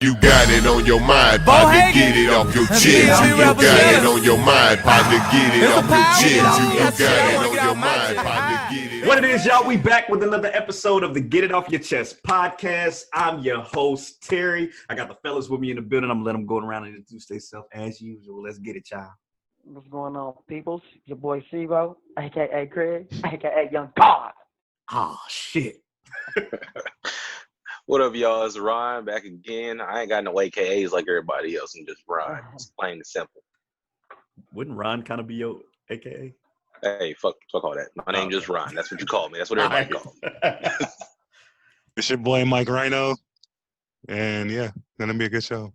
You got it on your mind, partner, get it off your chest. You got it on your mind, partner, get it off your chest. You got it on your mind, partner, get it. What it is, y'all? We back with another episode of the Get It Off Your Chest podcast. I'm your host, Terry. I got the fellas with me in the building. I'm gonna let them go around and introduce themselves as usual. Let's get it, y'all. What's going on, peoples? Your boy Sibo, a.k.a. Craig, a.k.a. Young God. Oh, shit. What up, y'all? It's Ryan back again. I ain't got no AKAs like everybody else. I'm just Ryan. It's plain and simple. Wouldn't Ron kind of be your AKA? Hey, fuck all that. My name just Ryan. That's what you call me. That's what everybody calls me. It's your boy Mike Rhino, and yeah, gonna be a good show.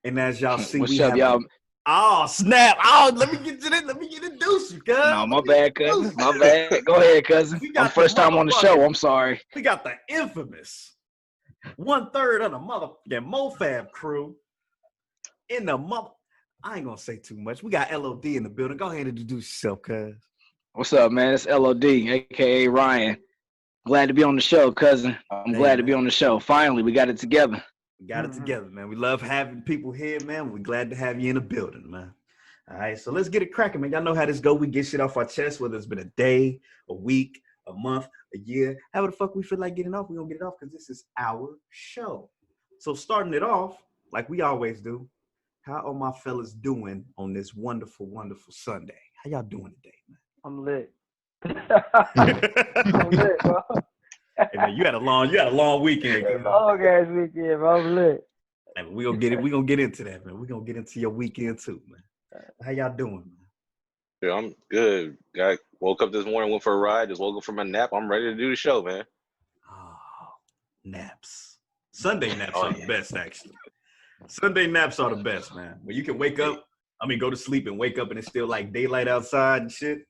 And as y'all see, what's up, y'all? Oh, snap. Oh, let me get to this. Let me introduce you, cuz. No, my bad, cousin. My bad. Go ahead, cousin. I'm first time on the show. I'm sorry. We got the infamous 1/3 of the motherfucking MoFab crew in the mother. I ain't gonna say too much. We got L.O.D in the building. Go ahead and introduce yourself, cuz. What's up, man? It's L.O.D, a.k.a. Ryan. Glad to be on the show, cousin. I'm glad to be on the show. Finally, we got it together. We got it together, man. We love having people here, man. We're glad to have you in the building, man. All right, so let's get it cracking, man. Y'all know how this go. We get shit off our chest, whether it's been a day, a week, a month, a year. However the fuck we feel like getting off, we're going to get it off because this is our show. So starting it off, like we always do, how are my fellas doing on this wonderful, wonderful Sunday? How y'all doing today, man? I'm lit. I'm lit, bro. Hey, man, you had a long weekend. Long ass weekend, bro. I'm lit. Hey, we're gonna get into that, man. We're gonna get into your weekend too, man. How y'all doing, man? Yeah, I'm good. Woke up this morning, went for a ride, just woke up from my nap. I'm ready to do the show, man. Oh, naps. Sunday naps are the best, actually. Sunday naps are the best, man. When you can wake up, go to sleep and wake up and it's still like daylight outside and shit.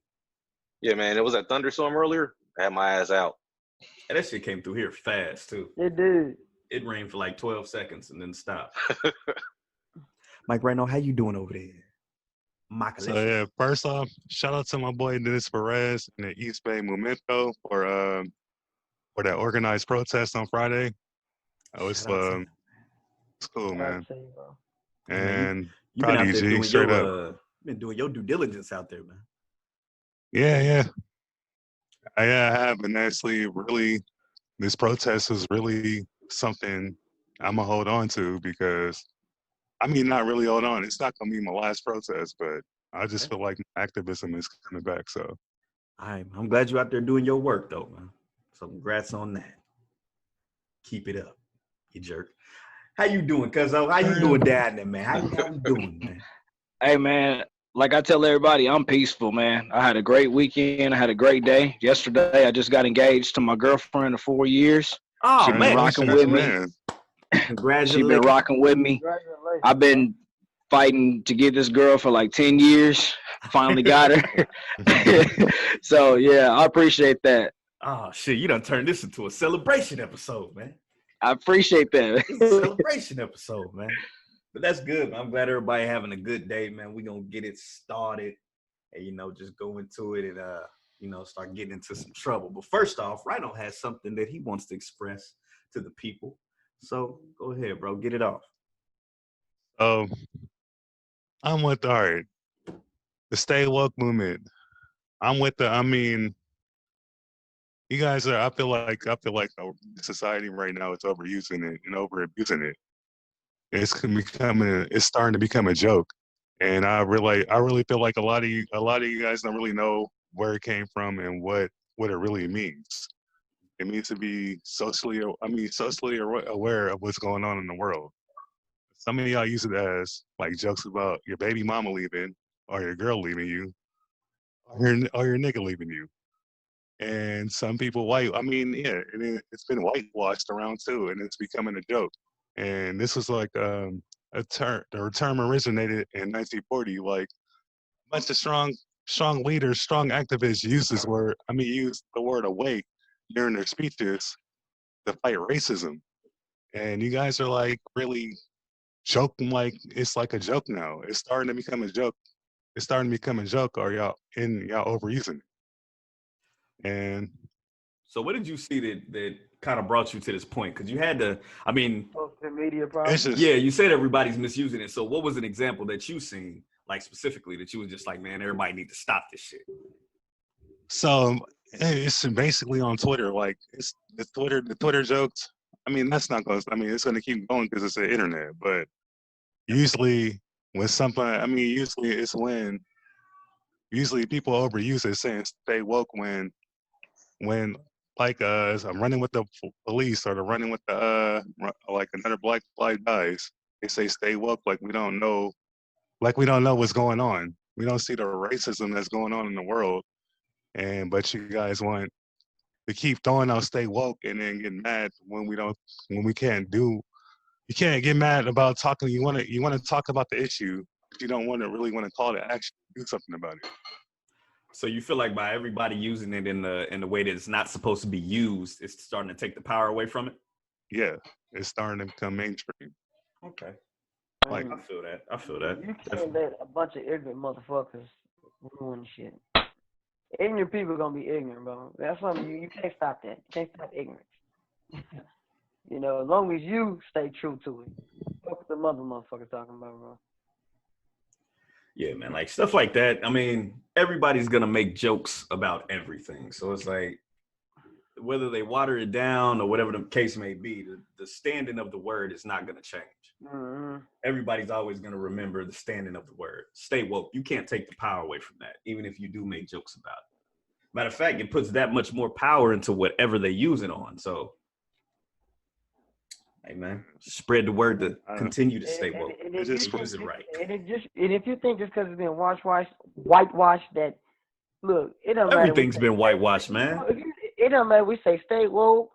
Yeah, man. It was a thunderstorm earlier. I had my ass out. And that shit came through here fast, too. It did. It rained for like 12 seconds and then stopped. Mike, right now, how you doing over there? So yeah, first off, shout out to my boy Dennis Perez in the East Bay Movemento for that organized protest on Friday. It's cool, man. And you been out there doing straight up. Been doing your due diligence out there, man. Yeah. I have, and actually, really, this protest is really something I'm gonna hold on to because. Not really hold on. It's not going to be my last protest, but I just feel like activism is coming back. So I'm glad you're out there doing your work, though, man. So congrats on that. Keep it up, you jerk. How you doing, cuzzo? How you doing down there, man? How you doing, man? Hey, man, like I tell everybody, I'm peaceful, man. I had a great weekend. I had a great day. Yesterday, I just got engaged to my girlfriend of 4 years. Oh, She's been rocking with me. Congratulations. She's been rocking with me. I've been fighting to get this girl for like 10 years. Finally got her. So, yeah, I appreciate that. Oh, shit. You done turned this into a celebration episode, man. I appreciate that. It's a celebration episode, man. But that's good, man. I'm glad everybody having a good day, man. We're going to get it started and, just go into it and, start getting into some trouble. But first off, Rhino has something that he wants to express to the people. So go ahead, bro. Get it off. I'm with the stay woke movement. I'm with you guys are. I feel like the society right now is overusing it and over abusing it. It's starting to become a joke, and I really feel like a lot of you guys don't really know where it came from and what it really means. It means to be socially aware of what's going on in the world. Some of y'all use it as like jokes about your baby mama leaving or your girl leaving you or your nigga leaving you. And some people it's been whitewashed around too, and it's becoming a joke. And this was like a term. The term originated in 1940. Like a bunch of strong leaders, strong activists use the word awake during their speeches to fight racism. And you guys are like really joking like it's like a joke now. It's starting to become a joke. Or y'all overusing it. And so what did you see that kind of brought you to this point? Because you had to, I mean, social media problem. It's just, yeah, you said everybody's misusing it. So what was an example that you seen, like specifically, that you was just like, man, everybody need to stop this shit? so it's basically on Twitter. Like it's the Twitter jokes. I mean, that's not going. I mean, it's going to keep going because it's the internet. But usually, when something, I mean, usually it's when people overuse it, saying "stay woke" when like I'm running with the police or they're running with the like another black guys. They say "stay woke" like we don't know what's going on. We don't see the racism that's going on in the world, but you guys want to keep throwing out "stay woke" and then get mad when we can't do. You can't get mad about talking. You want to talk about the issue, but you don't really want to call to action, do something about it. So you feel like by everybody using it in the way that it's not supposed to be used, it's starting to take the power away from it? Yeah, it's starting to become mainstream. Okay. Like, I feel that. You can't let a bunch of ignorant motherfuckers ruin shit. Ignorant people are gonna be ignorant, bro. That's something you can't stop that. You can't stop ignorance. You know, as long as you stay true to it. What the motherfuckers talking about, bro? Yeah, man, like stuff like that. I mean, everybody's gonna make jokes about everything. So it's like whether they water it down or whatever the case may be, the standing of the word is not gonna change. Mm-hmm. Everybody's always gonna remember the standing of the word. Stay woke. You can't take the power away from that, even if you do make jokes about it. Matter of fact, it puts that much more power into whatever they use it on. So, hey man, spread the word to continue to stay woke. And Use it right. And if you think just because it's been whitewashed, that look, it don't matter. Everything's been whitewashed, man. It don't matter. We say stay woke.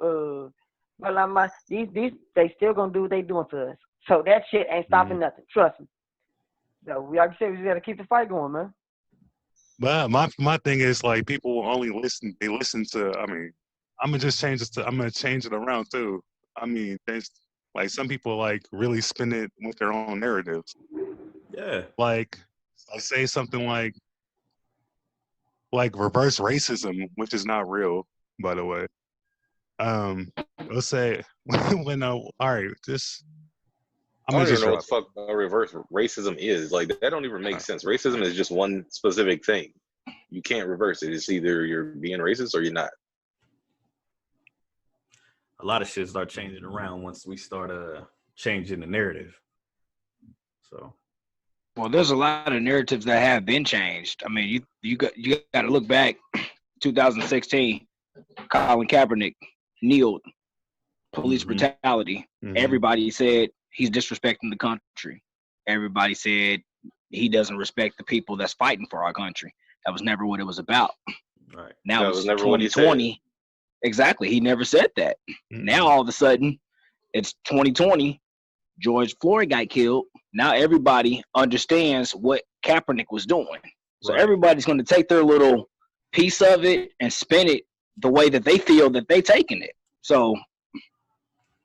But these they still gonna do what they doing to us. So that shit ain't stopping nothing. Trust me. So like you said, we just gotta keep the fight going, man. but my thing is like people only listen. They listen to. I mean, I'm gonna change it around too. I mean, there's like some people like really spin it with their own narratives. Yeah. Like I say something like reverse racism, which is not real, by the way. Let's say when all right, just I'm I gonna don't just even know what drop. the fuck reverse racism is. Like that don't even make sense. Racism is just one specific thing. You can't reverse it. It's either you're being racist or you're not. A lot of shit start changing around once we start changing the narrative. So, Well, there's a lot of narratives that have been changed. I mean, you got to look back, 2016, Colin Kaepernick kneeled, police brutality. Everybody said he's disrespecting the country. Everybody said he doesn't respect the people that's fighting for our country. That was never what it was about. right. Now That it's was never what he 2020. Exactly. He never said that. Now all of a sudden, it's 2020. George Floyd got killed. Now everybody understands what Kaepernick was doing. So everybody's going to take their little piece of it and spin it the way that they feel that they taking it. So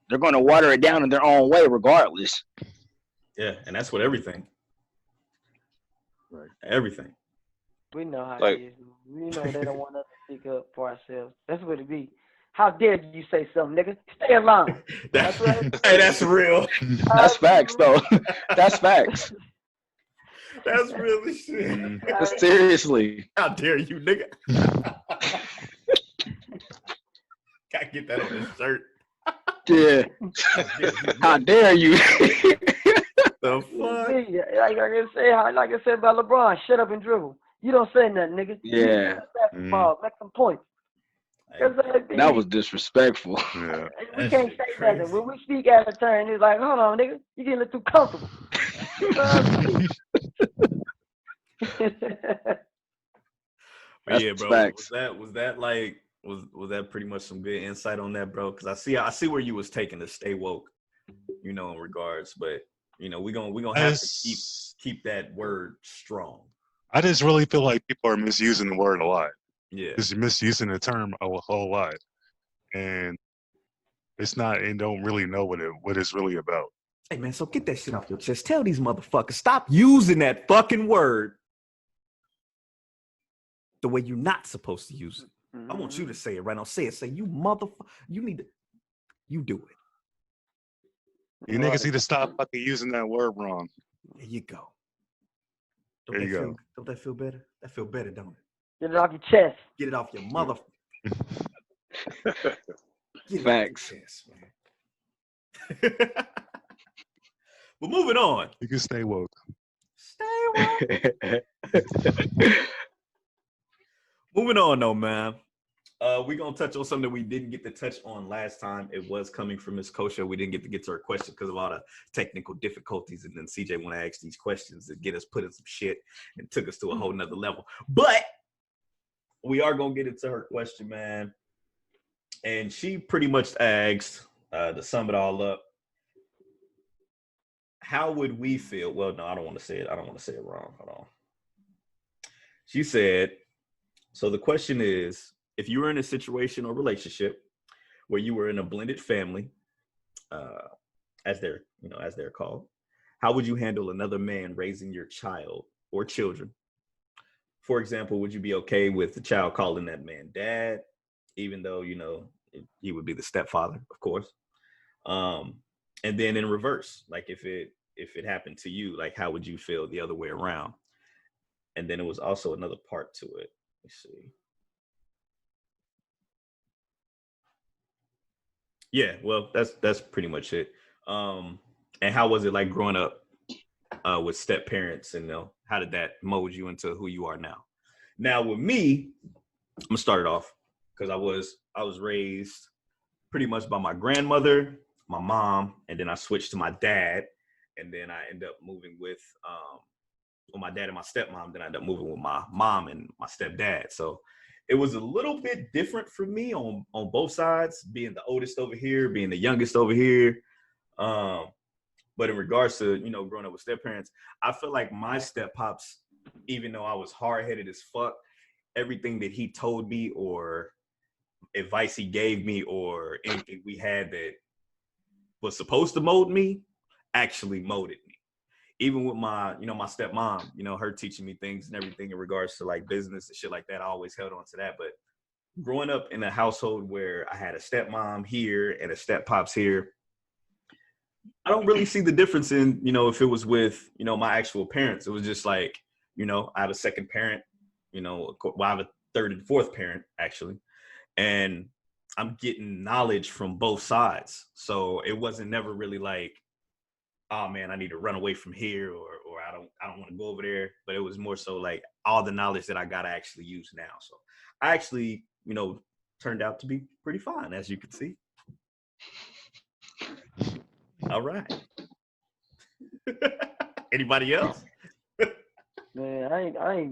they're going to water it down in their own way regardless. Yeah, and that's what everything. Right. Everything. We know how Like- it is. We know they don't want us to speak up for ourselves. That's what it be. How dare you say something, nigga? Stay alone. That's right. Hey, that's real. That's facts, though. That's facts. That's real as shit. Seriously. How dare you, nigga? Gotta get that on his shirt. Yeah. How dare you? The fuck? Like I said about LeBron, shut up and dribble. You don't say nothing, nigga. Yeah. Basketball, make some points. That was disrespectful. Yeah. We can't say nothing. When we speak out of turn, it's like, hold on, nigga, you getting a little too comfortable. But yeah, bro. Facts. Was that pretty much some good insight on that, bro? Because I see where you was taking to stay woke, you know, in regards. But you know, we're gonna have to keep that word strong. I just really feel like people are misusing the word a lot. Yeah. Just misusing the term a whole lot, and it's not. And don't really know what it's really about. Hey man, so get that shit off your chest. Tell these motherfuckers stop using that fucking word the way you're not supposed to use it. I want you to say it right now. Say it. Say you motherfucker. You need to You do it. You niggas need to stop fucking using that word wrong. There you go. There you go. Don't that feel better? That feel better, don't it? Get it off your chest. Get it off your mother. Facts. Chest, man. But moving on. You can stay woke. Stay woke. Moving on, though, man. We're going to touch on something we didn't get to touch on last time. It was coming from Miss Kosha. We didn't get to her question because of all the technical difficulties. And then CJ want to ask these questions to get us put in some shit and took us to a whole nother level. But we are going to get into her question, man. And she pretty much asked, to sum it all up, how would we feel? Well, no, I don't want to say it. I don't want to say it wrong. Hold on. She said, so the question is, if you were in a situation or relationship where you were in a blended family, as they're called, how would you handle another man raising your child or children? For example, would you be okay with the child calling that man dad, even though, he would be the stepfather, of course? And then in reverse, like if it happened to you, like how would you feel the other way around? And then it was also another part to it. Let's see. Yeah, well, that's pretty much it. And how was it like growing up with step parents, and how did that mold you into who you are now? Now with me, I'm gonna start it off because I was raised pretty much by my grandmother, my mom, and then I switched to my dad, and then I ended up moving with my dad and my stepmom. Then I ended up moving with my mom and my stepdad. So it was a little bit different for me on both sides, being the oldest over here, being the youngest over here. But in regards to, growing up with step parents, I feel like my step pops, even though I was hard-headed as fuck, everything that he told me or advice he gave me or anything we had that was supposed to mold me actually molded me. Even with my stepmom, her teaching me things and everything in regards to like business and shit like that, I always held on to that. But growing up in a household where I had a stepmom here and a steppops here, I don't really see the difference in, if it was with, my actual parents. It was just like, I have a second parent, I have a third and fourth parent actually. And I'm getting knowledge from both sides. So it wasn't never really like, oh man, I need to run away from here or I don't want to go over there. But it was more so like all the knowledge that I got to actually use now. So I actually, turned out to be pretty fine, as you can see. All right. Anybody else? Man, I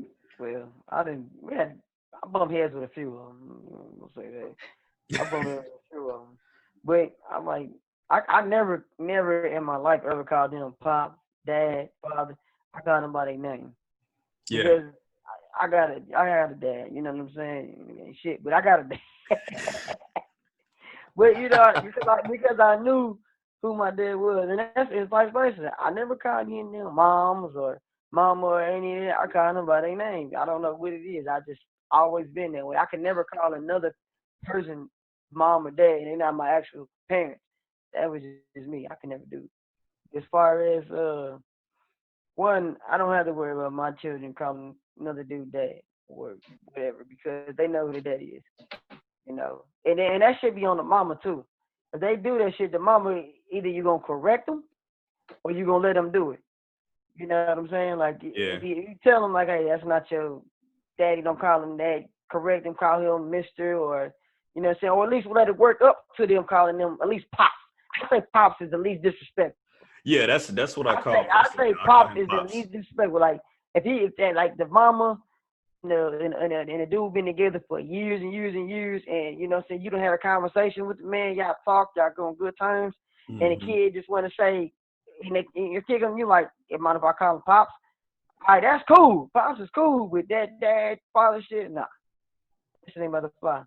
bumped heads with a few of them. We'll say that. I bumped heads with a few of them. But I'm like, I never in my life ever called them pop, dad, father. I called them by their name. Yeah. Because I got a dad, you know what I'm saying? Shit, but I got a dad. But because I knew who my dad was, and it's vice versa. I never called any of them moms or mama or any of that. I called them by their name. I don't know what it is. I just always been that way. I could never call another person mom or dad, and they're not my actual parents. That was just me. I can never do it. As far as one, I don't have to worry about my children calling another dude dad or whatever because they know who the daddy is. And that should be on the mama too. If they do that shit, the mama, either you're gonna correct them or you're gonna let them do it. You know what I'm saying? Like, if you tell them like, hey, that's not your daddy, don't call him that. Correct him, call him Mister, or you know what I'm saying, or at least let it work up to them calling them at least pops. I say pops is the least disrespectful. Yeah, that's what I call. I say pops is the least disrespectful. Like if the mama, and the dude been together for years and years and years, and you know what I'm saying, you don't have a conversation with the man, y'all talk, y'all go on good terms, and the kid just want to say, and your kid on you like, it mind if I call him pops? All right, that's cool. Pops is cool with that dad, father shit. Nah, this ain't motherfucker.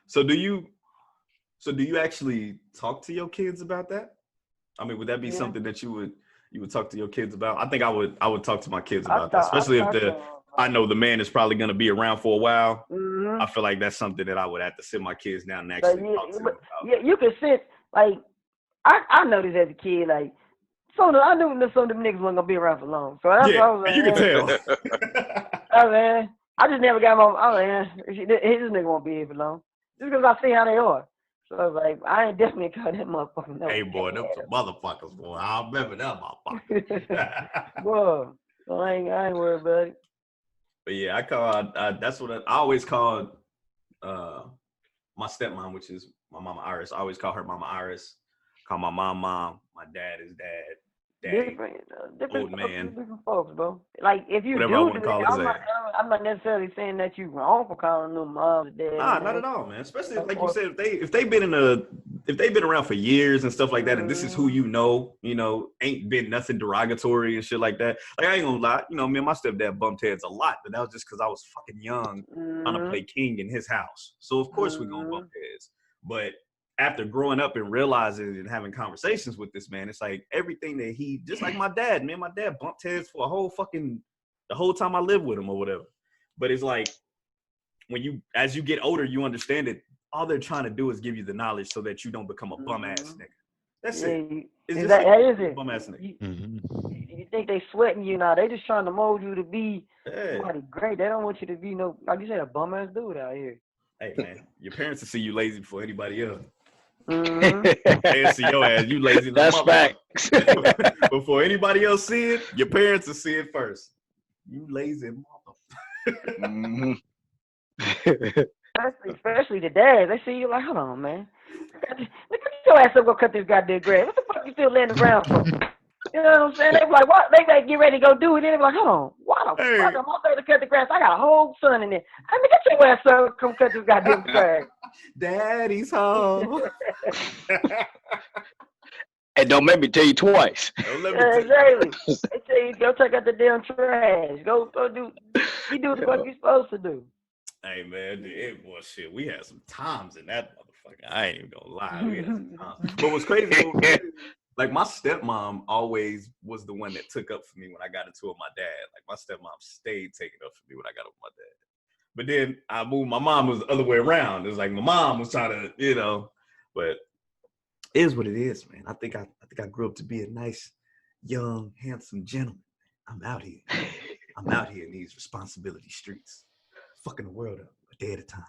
So do you actually talk to your kids about that? I mean, would that be something that you would talk to your kids about? I think I would talk to my kids about that, especially if I know the man is probably going to be around for a while. I feel like that's something that I would have to sit my kids down and actually talk to them about. Yeah, you can sense, like, I noticed as a kid, like, I knew that some of them niggas wasn't gonna be around for long. So that's what I was like, you can tell. Oh man, I just never got my. Oh man, this nigga won't be here for long. Just because I see how they are. So I was like, I ain't definitely call that motherfucker. No. Hey boy, them some motherfuckers, boy. I remember that motherfucker. Boy, so I ain't worried about it. But yeah, that's what I always called my stepmom, which is my mama Iris. I always call her Mama Iris. Call my mom, my dad is dad. Daddy, old man. Different folks, bro. Like if you Whatever I want to call his age. I'm not necessarily saying that you wrong for calling them mom and dad. Nah, not at all, man. Especially like you said, if they've been around for years and stuff like that, and this is who you know, ain't been nothing derogatory and shit like that. Like I ain't gonna lie, me and my stepdad bumped heads a lot, but that was just because I was fucking young trying to play king in his house. So of course we gonna bump heads. But after growing up and realizing and having conversations with this man, it's like everything that he, just like my dad, man, my dad bumped heads for the whole time I lived with him or whatever. But it's like, as you get older, you understand that all they're trying to do is give you the knowledge so that you don't become a bum ass nigga. That's it. It's that is it. Bum ass nigga. You think they sweating you now? They just trying to mold you to be somebody great. They don't want you to be like you said, a bum ass dude out here. Hey man, your parents will see you lazy before anybody else. Mm-hmm. They'll see your ass, you lazy. That's facts. Before anybody else see it, your parents will see it first. You lazy motherfucker. Especially the dads. They see you like, hold on, man. Look at your ass up, go cut this goddamn grass. What the fuck you still laying around for? You know what I'm saying? They be like, what? They like, get ready to go do it. Then they be like, hold on, why the fuck am I there to cut the grass? I got a whole son in there. I mean, get your ass up, come cut this goddamn grass. Daddy's home. And don't make me tell you twice. Exactly. They tell you, go check out the damn trash. Go do. You do what the fuck you supposed to do. Hey man, it was shit. We had some times in that motherfucker. I ain't even gonna lie. We had some times. But what's crazy, like my stepmom always was the one that took up for me when I got into it with my dad. Like my stepmom stayed taking up for me when I got up with my dad. But then I moved. My mom was the other way around. It was like my mom was trying to, but it is what it is, man. I think I grew up to be a nice, young, handsome gentleman. I'm out here. I'm out here in these responsibility streets, fucking the world up a day at a time.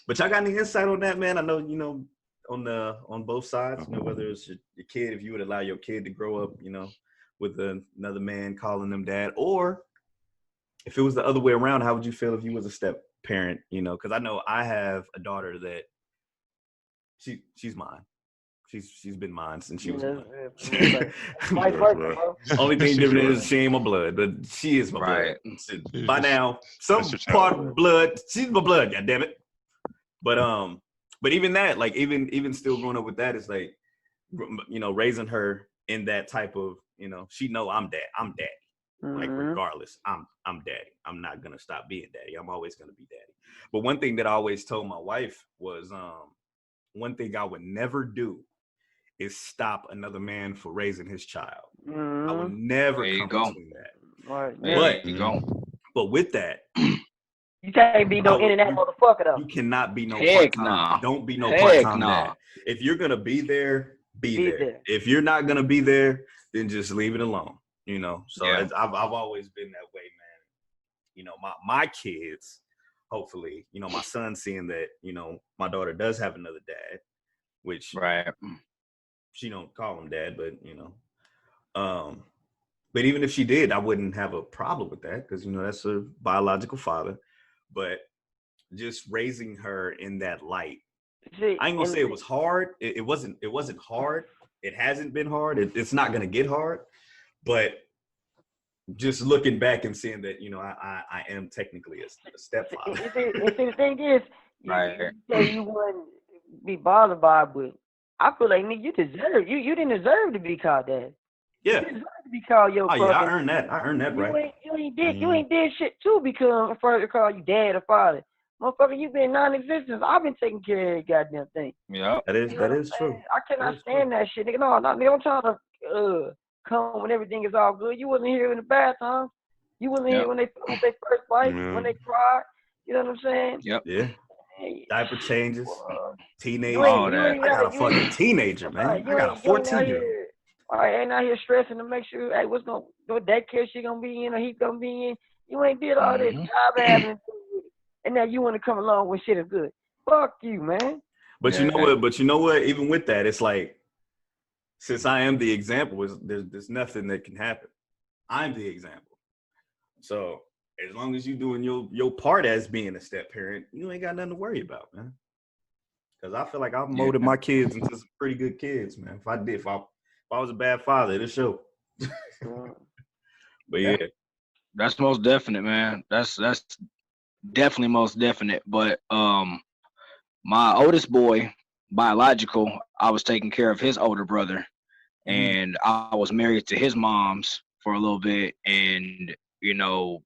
But y'all got any insight on that, man? I know, on both sides, whether it's your kid, if you would allow your kid to grow up, with another man calling them dad, or if it was the other way around, how would you feel if you was a step parent? Because I know I have a daughter that she's mine. She's been mine since she was mine. Only thing different is she ain't my blood, but she is my blood. By now, some part of blood, she's my blood, goddammit. But even that, like even still growing up with that, is like, raising her in that type of, she know I'm daddy. Like regardless, I'm daddy. I'm not gonna stop being daddy. I'm always gonna be daddy. But one thing that I always told my wife was, one thing I would never do is stop another man for raising his child. I would never come between that. But with that, you can't be no internet motherfucker though. You cannot be no part-time. Don't be no part-time dad. If you're gonna be there, be there. If you're not gonna be there, then just leave it alone. So I've always been that way, man. My kids, hopefully, my son seeing that, my daughter does have another dad, which she don't call him dad, but but even if she did, I wouldn't have a problem with that because that's her biological father. But just raising her in that light, I ain't gonna say it was hard. It wasn't hard. It hasn't been hard. It's not gonna get hard. But just looking back and seeing that, I am technically a stepfather. The thing is, you say you wouldn't be bothered by it, but I feel like, nigga, you didn't deserve to be called that. Yeah. You deserve to be called your father. I earned that. Right. You ain't did shit to become a father to call you dad or father. Motherfucker, you been non-existent. I've been taking care of the goddamn thing. Yeah. That is true. I cannot stand that shit, nigga. No, I'm trying to come when everything is all good. You wasn't here in the bad times. You wasn't here when they first fight, when they cried. You know what I'm saying? Yep. Yeah. Hey, Diaper changes, teenage. you All ain't, you that. ain't I got a gotta, you fucking ain't, teenager, man. I got a you ain't out 14-year-old. here. All right, ain't out here stressing to make sure, hey, what daycare she gonna be in or he gonna be in. You ain't did all this Mhm. job having, and now you want to come along when shit is good. Fuck you, man. But you know Yeah. what? But you know what? Even with that, it's like, since I am the example, there's nothing that can happen. I'm the example. So as long as you doing your part as being a step parent, you ain't got nothing to worry about, man. Because I feel like I've molded my kids into some pretty good kids, man. If I was a bad father, it'll show. But yeah. That's most definite, man. That's definitely most definite. But my oldest boy, biological, I was taking care of his older brother, and I was married to his mom's for a little bit. And you know,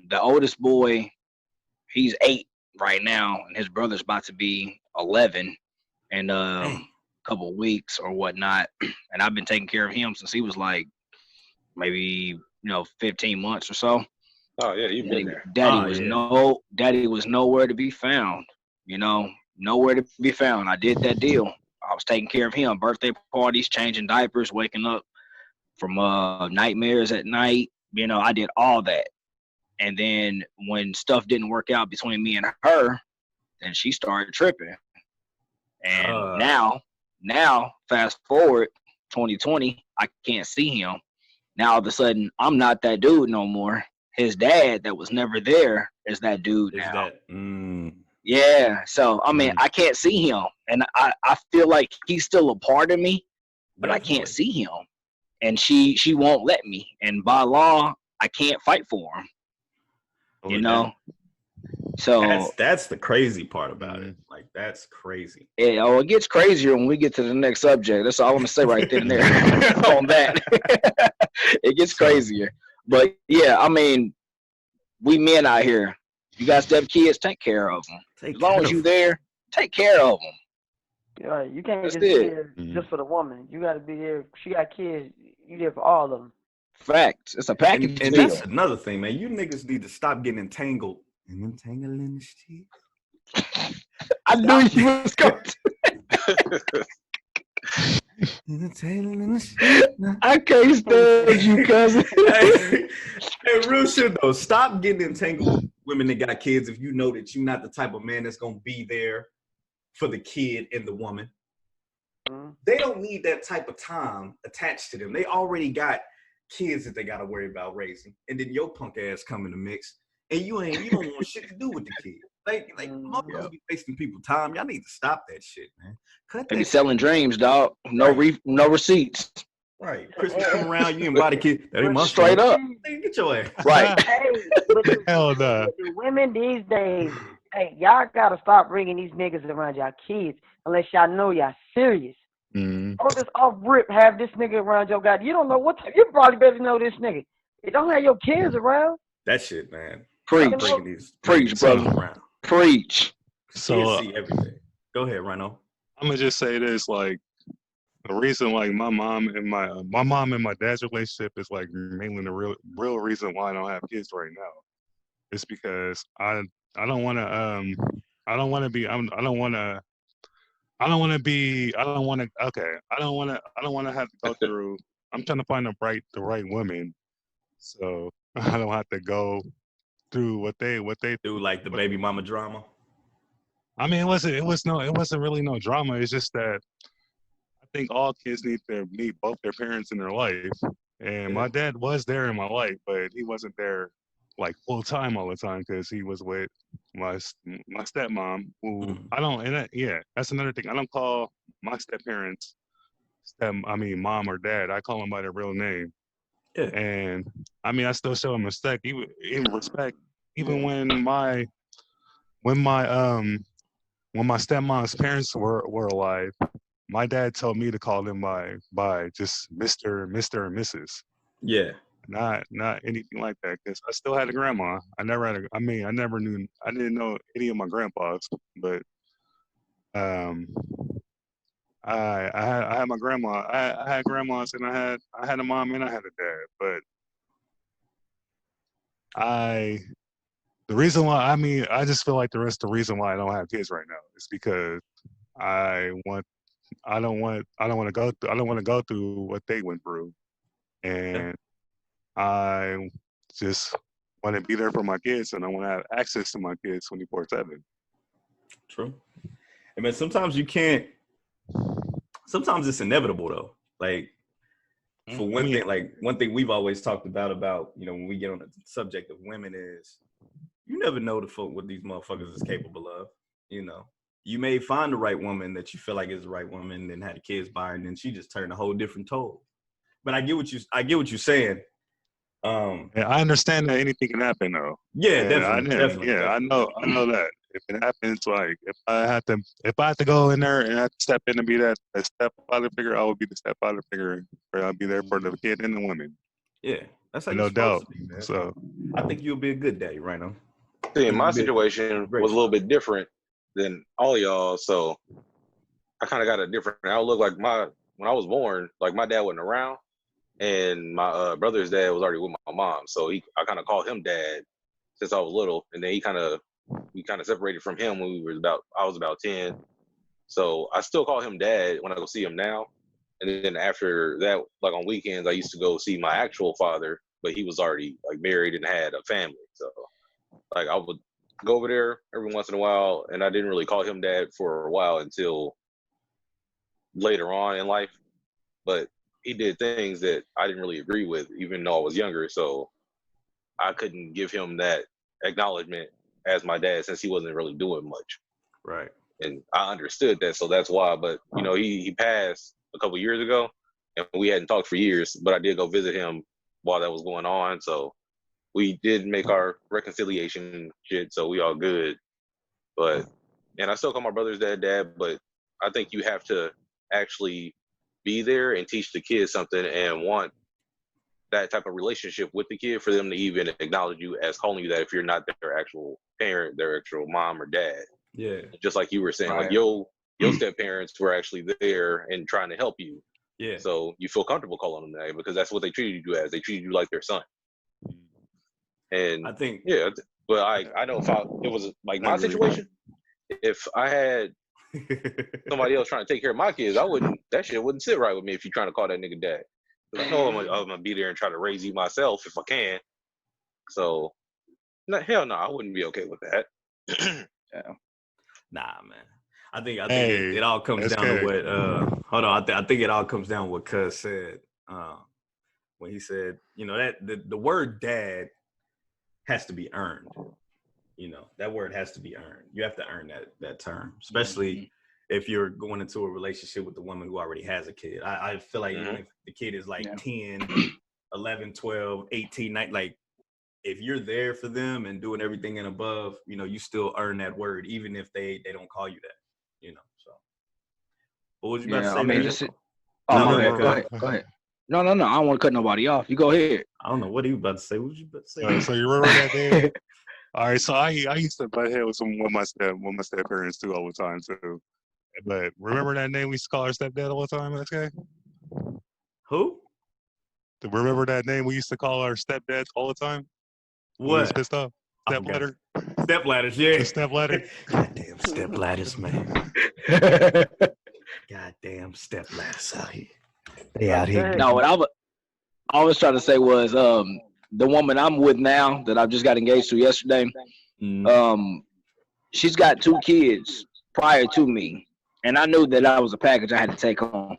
the oldest boy, he's 8 right now, and his brother's about to be 11 in a couple of weeks or whatnot. And I've been taking care of him since he was like maybe 15 months or so. Oh yeah, you've been there. Daddy was nowhere to be found. Nowhere to be found. I did that deal. I was taking care of him. Birthday parties, changing diapers, waking up from nightmares at night. I did all that. And then when stuff didn't work out between me and her, then she started tripping. And now, fast forward 2020, I can't see him. Now all of a sudden, I'm not that dude no more. His dad that was never there is that dude now. Yeah. So I mean, I can't see him, and I feel like he's still a part of me, but I can't see him. And she won't let me. And by law, I can't fight for him. So that's the crazy part about it. Like, that's crazy. It gets crazier when we get to the next subject. That's all I'm gonna say right then and there on that. It gets crazier. But yeah, I mean, we men out here, you got step-kids, take care of them. As long as you there, take care of them. Yeah, you can't That's just be it. there just for the woman. You got to be there. She got kids. You there for all of them. Facts. It's a package and deal. that's another thing, man. You niggas need to stop getting entangled and entangling the shit. I knew you was going I can't stand you, cousin. Hey, real shit though. Stop getting entangled with women that got kids if you know that you're not the type of man that's gonna be there for the kid and the woman. They don't need that type of time attached to them. They already got kids that they gotta worry about raising, and then your punk ass come in the mix, and you don't want shit to do with the kid. Like motherfuckers be wasting people time. Y'all need to stop that shit, man. They be selling dreams, dog. No receipts. Right. Christmas come around, you invite a kid. That ain't my straight up. Get your ass. Right. Hey, but the women these days, hey, y'all gotta stop bringing these niggas around y'all kids unless y'all know y'all serious. Don't just off rip have this nigga around your guy. You don't know you probably better know this nigga. You don't have your kids around. That shit, man. Preach, brother. Around. Preach. So see everything. Go ahead, Rhino. I'm gonna just say this, like, the reason, like, my mom and my dad's relationship is like mainly the real reason why I don't have kids right now. It's because I don't want to have to go through. I'm trying to find the right woman, so I don't have to go through what they do, like the baby mama drama. I mean, it wasn't really no drama. It's just that I think all kids need to meet both their parents in their life. And my dad was there in my life, but he wasn't there like full time all the time because he was with my stepmom, who that's another thing. I don't call my step parents mom or dad. I call them by their real name. Yeah. And I mean, I still show them respect, even when my stepmom's parents were alive. My dad told me to call them by just Mr. and Mrs. Yeah. Not anything like that, because I still had a grandma. I didn't know any of my grandpas, but I had my grandma. I had grandmas, and I had a mom and I had a dad, but The reason why, I mean, I just feel like the reason why I don't have kids right now is because I don't want to go through what they went through, and I just want to be there for my kids, and I want to have access to my kids 24/7. True. I mean, sometimes you can't. Sometimes it's inevitable though. Like for one thing, like one thing we've always talked about when we get on the subject of women is you never know what these motherfuckers is capable of. You may find the right woman that you feel like is the right woman and had the kids by her, and then she just turned a whole different toll. But I get what you're saying. And I understand that anything can happen though. Yeah, And definitely. I know that if it happens, like if I had to go in there and I have to step in and be that stepfather figure, I would be the stepfather figure. Where I'll be there for the kid and the woman. Yeah, that's how no you're doubt. supposed to be, man. So I think you'll be a good daddy, right now. See, my situation was a little bit different than all y'all, so I kind of got a different outlook. Like when I was born, like my dad wasn't around, and my brother's dad was already with my mom, so I kind of called him dad since I was little, and then we kind of separated from him when I was about 10. So I still call him dad when I go see him now, and then after that, like on weekends, I used to go see my actual father, but he was already like married and had a family, so like I would go over there every once in a while, and I didn't really call him dad for a while until later on in life. But he did things that I didn't really agree with, even though I was younger. So I couldn't give him that acknowledgement as my dad since he wasn't really doing much. Right. And I understood that, so that's why. But he passed a couple years ago, and we hadn't talked for years. But I did go visit him while that was going on, so we did make our reconciliation shit, so we all good. And I still call my brother's dad, but I think you have to actually be there and teach the kids something and want that type of relationship with the kid for them to even acknowledge you as calling you that if you're not their actual parent, their actual mom or dad. Yeah. Just like you were saying, right. Like your step parents were actually there and trying to help you. Yeah. So you feel comfortable calling them that because that's what they treated you as. They treated you like their son. And I think, but I know if it was like my situation, if I had somebody else trying to take care of my kids, that shit wouldn't sit right with me if you're trying to call that nigga dad. I know I'm gonna be there and try to raise you myself if I can. So, hell no, I wouldn't be okay with that. Yeah. Nah, man. I think it all comes down to what. Hold on, I think it all comes down to what Cuz said when he said, that the word dad has to be earned. That word has to be earned. You have to earn that term, especially if you're going into a relationship with a woman who already has a kid. I feel like even if the kid is like 10, 11, 12, 18, 19, like if you're there for them and doing everything and above, you still earn that word, even if they don't call you that, so. What was you about to say? I mean, go ahead. No, I don't want to cut nobody off. You go ahead. I don't know. What are you about to say? What was you about to say? So you remember that day? All right, so I used to butt head with my step parents too all the time too. But remember that name we used to call our stepdad all the time, SK? Who? Remember that name we used to call our stepdads all the time? What? We was pissed off. Stepladder. Stepladders, yeah. The stepladder. Goddamn stepladders, man. Goddamn stepladders out here. They out here. No, what I was trying to say was the woman I'm with now that I just got engaged to yesterday, she's got 2 kids prior to me. And I knew that I was a package I had to take home.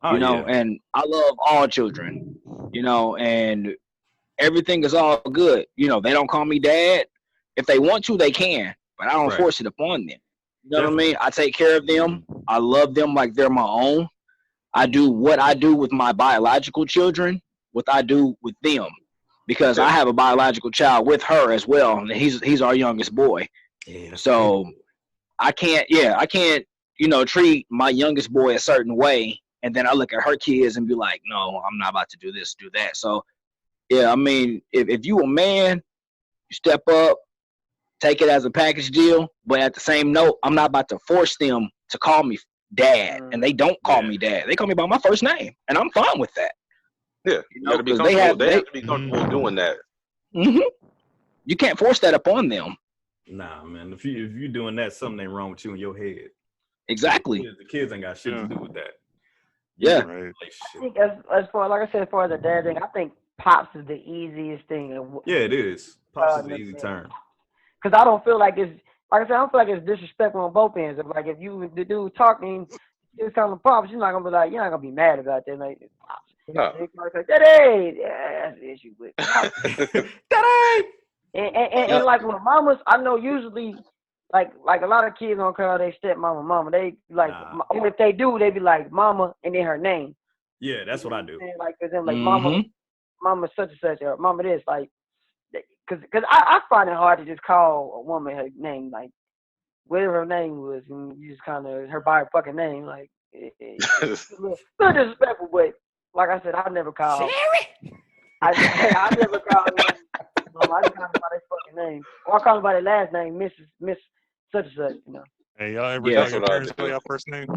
And I love all children, and everything is all good. They don't call me dad. If they want to, they can, but I don't force it upon them. You know what I mean? I take care of them. I love them like they're my own. I do what I do with my biological children, what I do with them, because I have a biological child with her as well, and he's our youngest boy. Yeah. So I can't, treat my youngest boy a certain way, and then I look at her kids and be like, no, I'm not about to do this, do that. So, I mean, if you a man, you step up, take it as a package deal, but at the same note, I'm not about to force them to call me dad, and they don't call me dad. They call me by my first name, and I'm fine with that. Yeah, you gotta be comfortable. They have to be comfortable doing that. You can't force that upon them. Nah, man. If you doing that, something ain't wrong with you in your head. Exactly. The kids ain't got shit to do with that. Yeah. Right. I think as far, like I said, as far as the dad thing, I think pops is the easiest thing. Yeah, it is. Pops is an easy turn. Because I don't feel like it's, like I said, I don't feel like it's disrespectful on both ends. Like if you the dude talking, just calling pops, you're not gonna be like, you're not gonna be mad about that. Like pops. No. Like, Daddy, yeah, that's the issue with Daddy. And like with mamas, I know usually like a lot of kids don't call their stepmama mama. They like if they do, they be like mama and then her name. Yeah, that's what I do. Like cause then like mama such and such or mama this like because I find it hard to just call a woman her name like whatever her name was and you just kind of her by her fucking name like it's a little disrespectful, but like I said, I never call. Sherry. I never call her name. I just call them by their fucking name. Or I call them by their last name, Miss such and such, you know. Hey, y'all ever call your parents by your first name?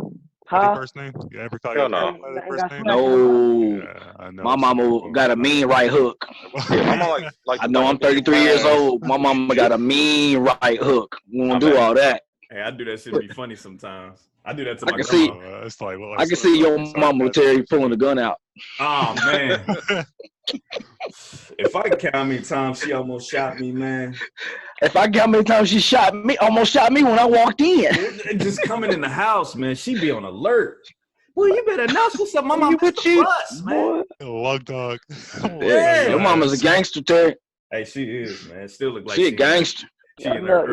Huh? First name? You ever call your parents by their first name? No. Yeah, I know. My mama got a mean right hook. Yeah, my mama like I know I'm 33 years old. My mama got a mean right hook. We won't do all that. Hey, I do that shit to be funny sometimes. I do that to my grandma. I can see your mama, Terry, pulling the gun out. Oh, man. If I can count how many times she almost shot me, man. If I count how many times she almost shot me when I walked in. Just coming in the house, man, she be on alert. Well, you better announce what's up. My mom with you, man. Lug dog. Yeah, your mama's a gangster, Terry. Hey, she is, man. Still look like she a gangster. She in her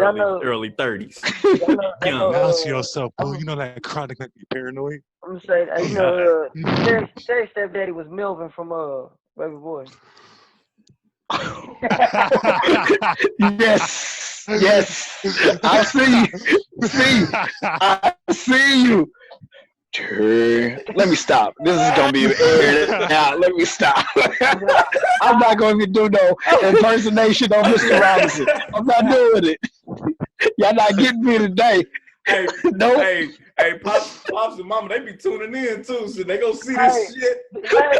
early 30s. Announce yourself, bro. You know that chronic make you paranoid. I'm gonna say, you know, Terry's stepdaddy was Melvin from Baby Boy. Yes. I see you. Let me stop. This is gonna be aired out. Let me stop. I'm not going to do no impersonation of Mr. Robinson. I'm not doing it. Y'all not getting me today. Hey, nope. Hey, pops and mama, they be tuning in too, so they gonna see this shit.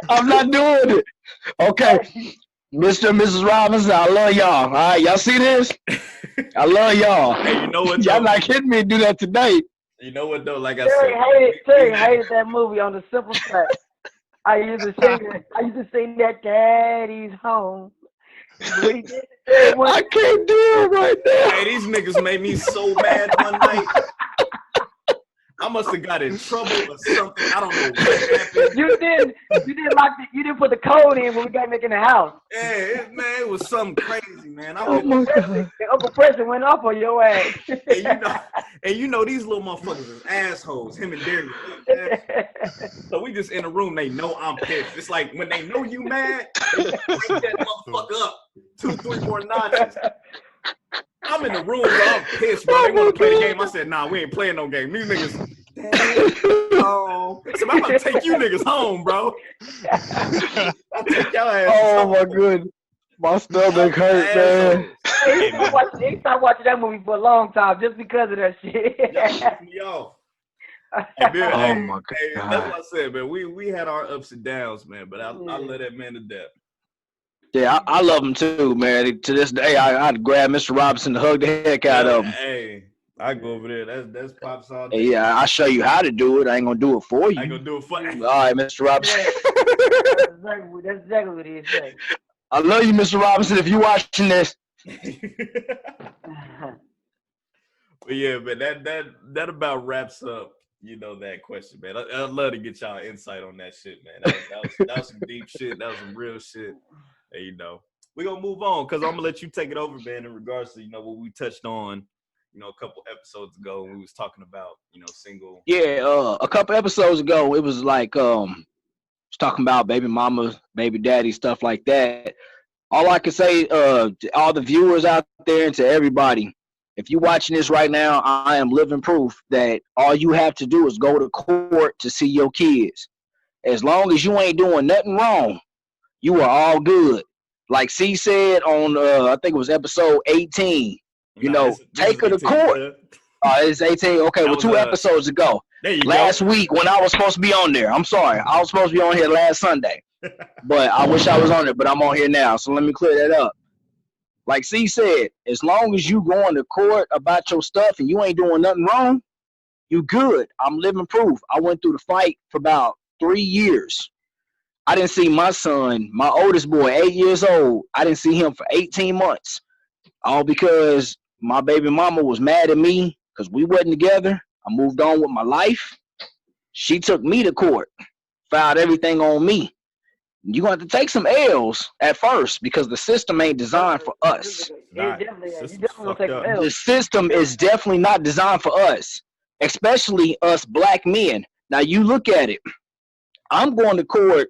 I'm not doing it. Okay, Mr. and Mrs. Robinson, I love y'all. All right, y'all see this? I love y'all. Hey, you know what? Y'all not kidding me to do that today. You know what though? Like I Terry hated that movie on the simple fact. I used to sing that Daddy's Home. I can't do it right now. Hey, these niggas made me so mad one night. I must have got in trouble or something. I don't know what happened. You didn't put the code in when we got back in the house. Yeah, it was something crazy, man. My God. Uncle Preston went off on your ass. And you know these little motherfuckers is assholes, him and Darius. So we just in a room, they know I'm pissed. It's like when they know you mad, they just break that motherfucker up 2, 3 more notches. I'm in the room, bro. I'm pissed, bro. They want to play the game. I said, nah, we ain't playing no game. These niggas, oh. So I'm about to take you niggas home, bro. I'll take y'all ass home. My goodness. My stomach hurt, man. He stopped watching that movie for a long time just because of that shit. Yo. My God. Hey, that's what I said, man. We had our ups and downs, man, but I love that man to death. Yeah, I love him too, man. To this day, I'd grab Mr. Robinson to hug the heck out of him. Hey, I go over there. That's Pops all day. Hey, yeah, I'll show you how to do it. I ain't gonna do it for you. I ain't gonna do it for you. All right, Mr. Robinson. That's exactly what he said. I love you, Mr. Robinson, if you're watching this. But yeah, but that about wraps up, that question, man. I'd love to get y'all insight on that shit, man. That was some deep shit. That was some real shit. And, we're going to move on because I'm going to let you take it over, man, in regards to, what we touched on, a couple episodes ago when we was talking about, single. Yeah, a couple episodes ago, it was like, was talking about baby mama, baby daddy, stuff like that. All I can say, to all the viewers out there and to everybody, if you're watching this right now, I am living proof that all you have to do is go to court to see your kids. As long as you ain't doing nothing wrong, you are all good. Like C said on, I think it was episode 18, take her to court. It's 18. Okay, well, 2 episodes ago. Last week when I was supposed to be on there. I'm sorry. I was supposed to be on here last Sunday. But I wish I was on it, but I'm on here now. So let me clear that up. Like C said, as long as you going to court about your stuff and you ain't doing nothing wrong, you good. I'm living proof. I went through the fight for about 3 years. I didn't see my son, my oldest boy, 8 years old. I didn't see him for 18 months. All because my baby mama was mad at me because we wasn't together. I moved on with my life. She took me to court, filed everything on me. You're going to have to take some L's at first because the system ain't designed for us. The system is definitely not designed for us, especially us black men. Now, you look at it. I'm going to court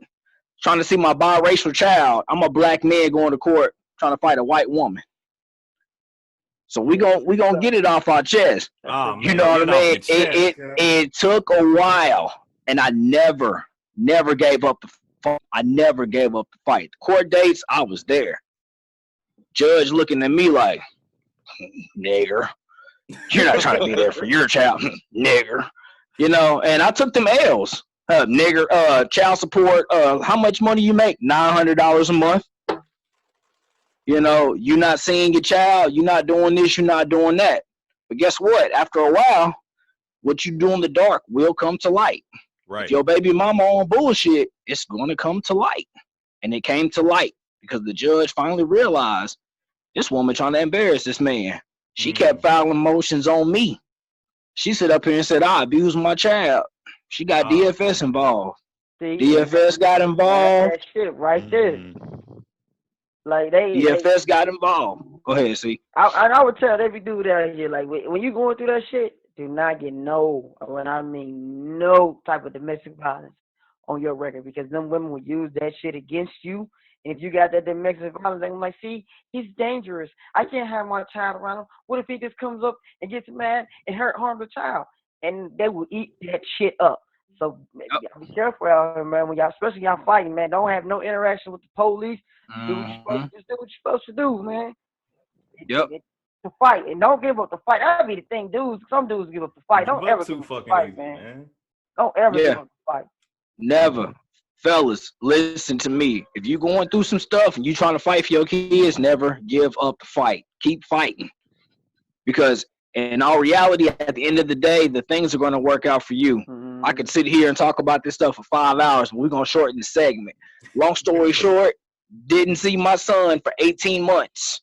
trying to see my biracial child. I'm a black man going to court trying to fight a white woman. So we gonna get it off our chest. Oh, man, you know what I mean? It took a while, and I never gave up the fight. I never gave up the fight. Court dates, I was there. Judge looking at me like, nigger, you're not trying to be there for your child, nigger. You know, and I took them L's. Nigger, child support. How much money you make? $900 a month. You know, you're not seeing your child, you're not doing this, you're not doing that. But guess what? After a while, what you do in the dark will come to light. Right. If your baby mama on bullshit, it's going to come to light. And it came to light because the judge finally realized this woman trying to embarrass this man. She kept filing motions on me. She sit up here and said, I abused my child. She got DFS involved. See, DFS got involved. That shit right there. Like DFS got involved. Go ahead, see. I would tell every dude out here, like, when you going through that shit, do not get no type of domestic violence on your record, because them women will use that shit against you. And if you got that domestic violence, they're like, see, he's dangerous. I can't have my child around him. What if he just comes up and gets mad and harms the child? And they will eat that shit up. So be careful out here, man. When y'all, especially y'all fighting, man, don't have no interaction with the police. Do what you're supposed to do, man. Yep. To fight, and don't give up the fight. That'd be the thing, dudes. Some dudes give up the fight. Don't ever give up the fight, man. Don't ever give up the fight. Never. Fellas, listen to me. If you're going through some stuff and you trying to fight for your kids, never give up the fight. Keep fighting. Because in all reality, at the end of the day, the things are going to work out for you. I could sit here and talk about this stuff for 5 hours, but we're going to shorten the segment. Long story short, didn't see my son for 18 months.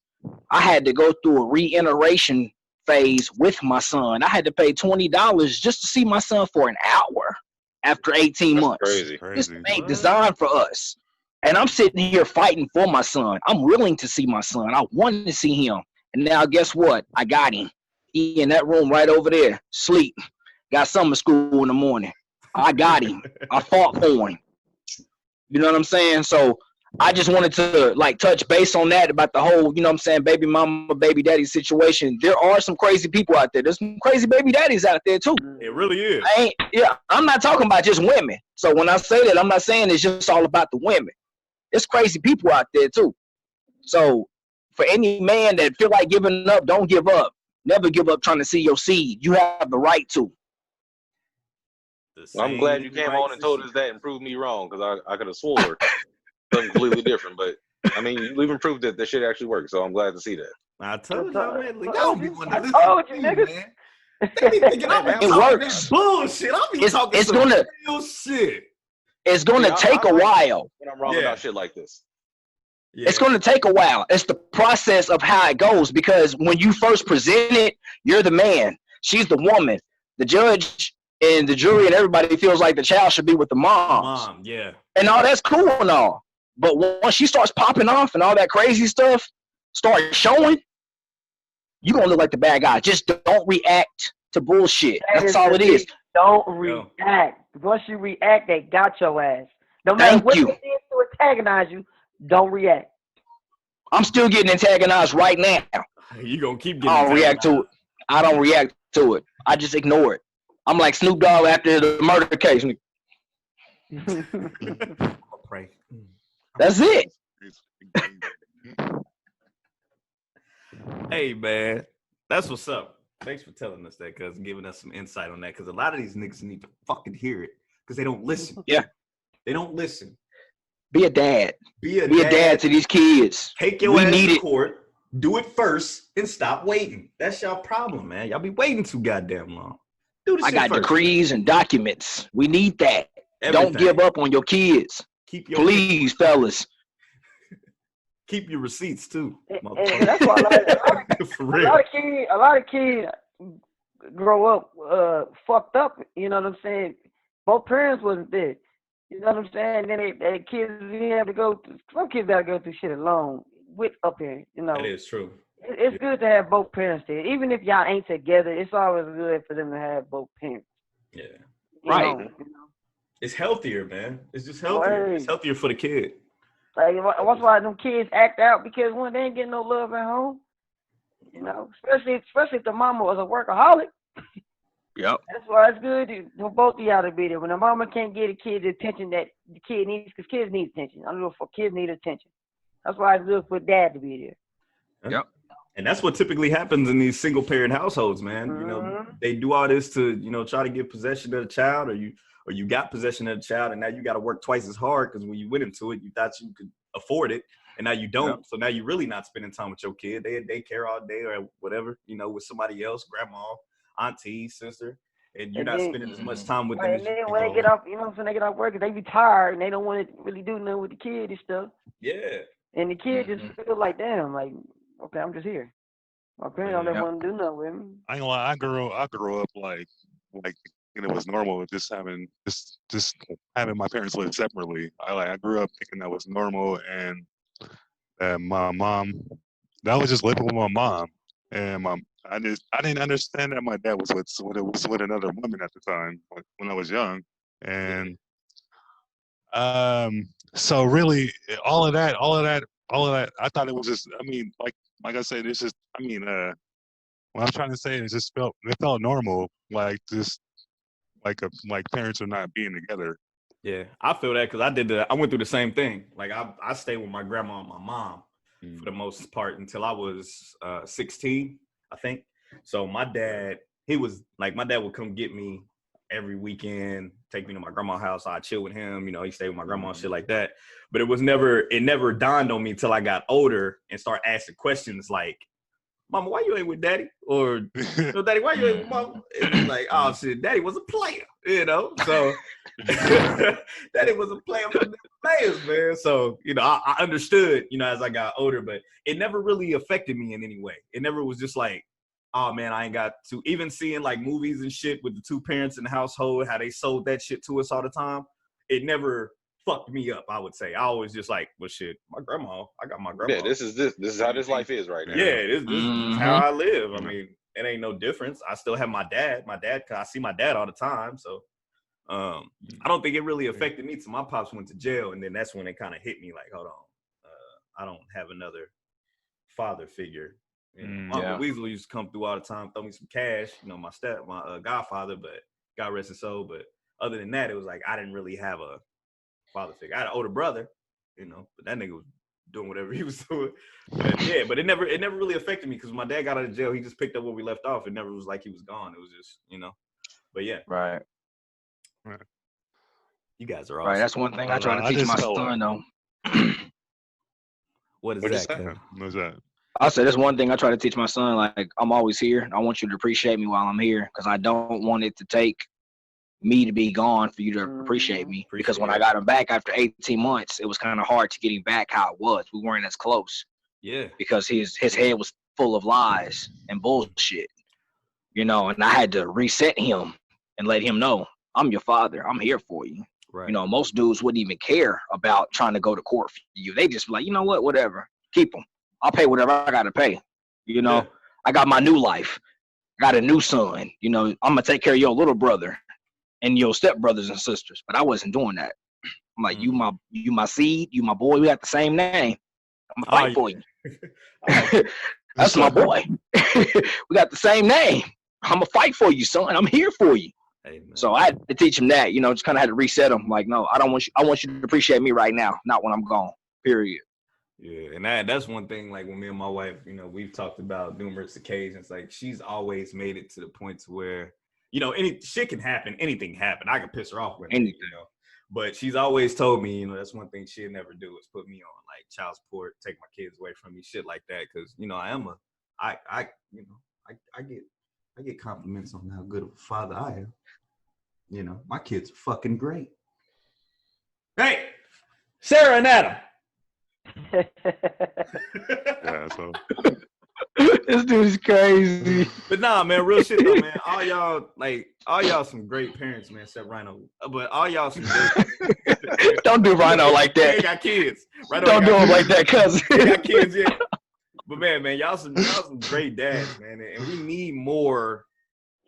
I had to go through a reiteration phase with my son. I had to pay $20 just to see my son for an hour after 18 months. Crazy. This ain't designed for us. And I'm sitting here fighting for my son. I'm willing to see my son. I wanted to see him. And now guess what? I got him. He in that room right over there, sleep. Got summer school in the morning. I got him. I fought for him. You know what I'm saying? So I just wanted to like touch base on that about the whole, you know what I'm saying, baby mama, baby daddy situation. There are some crazy people out there. There's some crazy baby daddies out there too. It really is. I'm not talking about just women. So when I say that, I'm not saying it's just all about the women. There's crazy people out there too. So for any man that feel like giving up, don't give up. Never give up trying to see your seed. You have the right to. I'm glad you came on and told us that and proved me wrong, because I could have swore something completely different. But I mean, you even proved that this shit actually works, so I'm glad to see that. I told y'all, man. Y'all be wanting to listen told to you, me, niggas. man. It works. Bullshit. I'll be talking some real shit. It's gonna take a while. When I'm wrong about shit like this. Yeah. It's going to take a while. It's the process of how it goes, because when you first present it, you're the man. She's the woman. The judge and the jury and everybody feels like the child should be with the moms. Mom, yeah. And all that's cool and all. But once she starts popping off and all that crazy stuff starts showing, you're going to look like the bad guy. Just don't react to bullshit. That's all it is. Don't react. Once you react, they got your ass. No matter what they did to antagonize you, don't react. I'm still getting antagonized right now. You gonna keep getting I don't react to it. I don't react to it. I just ignore it. I'm like Snoop Dogg after the murder case. Pray. That's it. Hey, man. That's what's up. Thanks for telling us that, cuz, and giving us some insight on that, because a lot of these niggas need to fucking hear it, because they don't listen. Yeah. They don't listen. Be a dad. Be a dad to these kids. Take your ass to court. Do it first and stop waiting. That's y'all problem, man. Y'all be waiting too goddamn long. Do the I shit got first. decrees and documents. We need that. Everything. Don't give up on your kids. Keep your Please, fellas. Keep your receipts too. And that's why For real. a lot of kids grow up fucked up. You know what I'm saying? Both parents wasn't there. You know what I'm saying? Then they kids have to go through. Some kids gotta go through shit alone with up here. You know. That is true. It's good to have both parents there. Even if y'all ain't together, it's always good for them to have both parents. Yeah. Right. You know? It's healthier, man. It's just healthier. Right. It's healthier for the kid. Like that's why them kids act out, because when they ain't getting no love at home, you know, especially if the mama was a workaholic. Yep. That's why it's good for both of y'all to be there. When the mama can't get a kid the attention that the kid needs, because kids need attention. I don't know if kids need attention. That's why it's good for dad to be there. Yep. And that's what typically happens in these single parent households, man. Mm-hmm. You know, they do all this to, you know, try to get possession of the child, or you got possession of the child, and now you got to work twice as hard because when you went into it, you thought you could afford it, and now you don't. Yep. So now you're really not spending time with your kid. They care all day or whatever, you know, with somebody else, grandma, auntie, sister, and you're not spending as much time with them. And then when they get off, you know what I'm saying, they get off work, they be tired and they don't want to really do nothing with the kid and stuff. Yeah. And the kid just feel like, damn, like, okay, I'm just here. My parents don't want to do nothing with me. I ain't gonna lie, I grew up like thinking it was normal, just having my parents live separately. I grew up thinking that was normal, and that my mom, that was just living with my mom, and I didn't understand that my dad was with another woman at the time when I was young, and so really all of that, I thought it was just, I mean, like I said, it's just, I mean, what I'm trying to say is it felt normal, like just like parents are not being together. Yeah, I feel that because I went through the same thing. Like I stayed with my grandma and my mom for the most part until I was 16, I think. So my dad would come get me every weekend, take me to my grandma's house. I'd chill with him, you know, he stayed with my grandma and shit like that. But it never dawned on me until I got older and started asking questions like, Mama, why you ain't with Daddy? Or, no, Daddy, why you ain't with Mama? And it's like, oh shit, Daddy was a player, you know? So Daddy was a player for the players, man. So, you know, I understood, you know, as I got older, but it never really affected me in any way. It never was just like, oh man, I ain't got to, even seeing like movies and shit with the two parents in the household, how they sold that shit to us all the time. It never fucked me up, I would say. I always just like, well shit, I got my grandma. Yeah, this is how this life is right now. Yeah, this is how I live. I mean, it ain't no difference. I still have my dad, I see my dad all the time. So I don't think it really affected me till my pops went to jail. And then that's when it kind of hit me like, hold on, I don't have another father figure. Uncle Weasel used to come through all the time, throw me some cash, you know, my godfather, but God rest his soul. But other than that, it was like I didn't really have a father figure. I had an older brother, you know, but that nigga was doing whatever he was doing. But it never really affected me because when my dad got out of jail, he just picked up where we left off. It never was like he was gone. It was just, you know. But yeah. Right. You guys are awesome. Right. That's one thing I try to teach my son though. What is that? I said that's one thing I try to teach my son. Like, I'm always here. I want you to appreciate me while I'm here because I don't want it to take me to be gone for you to appreciate me. Because when I got him back after 18 months, it was kind of hard to get him back how it was. We weren't as close. Yeah. Because his head was full of lies and bullshit, you know, and I had to reset him and let him know, I'm your father. I'm here for you. Right. You know, most dudes wouldn't even care about trying to go to court for you. They just be like, you know what, whatever, keep them. I'll pay whatever I got to pay. You know, I got my new life. I got a new son. You know, I'm going to take care of your little brother and your stepbrothers and sisters. But I wasn't doing that. I'm like, you my seed, you my boy. We got the same name. I'm going to fight for you. That's my boy. We got the same name. I'm going to fight for you, son. I'm here for you. Hey, so I had to teach him that, you know, just kind of had to reset him. Like, no, I want you to appreciate me right now, not when I'm gone, period. Yeah, and that's one thing, like when me and my wife, you know, we've talked about numerous occasions, like she's always made it to the point to where, you know, any shit can happen, anything happen. I can piss her off with anything, you know. But she's always told me, that's one thing she'll never do is put me on like child support, take my kids away from me, shit like that. Because I get compliments on how good of a father I am. My kids are fucking great. Hey, Sarah and Adam. Yeah, so This dude is crazy. But nah, man, real shit though, man. All y'all some great parents, man, except Rhino. But all y'all some great Don't do Rhino like that. They got kids. Rhino Don't do him like that, cousin. They got kids, yeah. But man, y'all some great dads, man. And we need more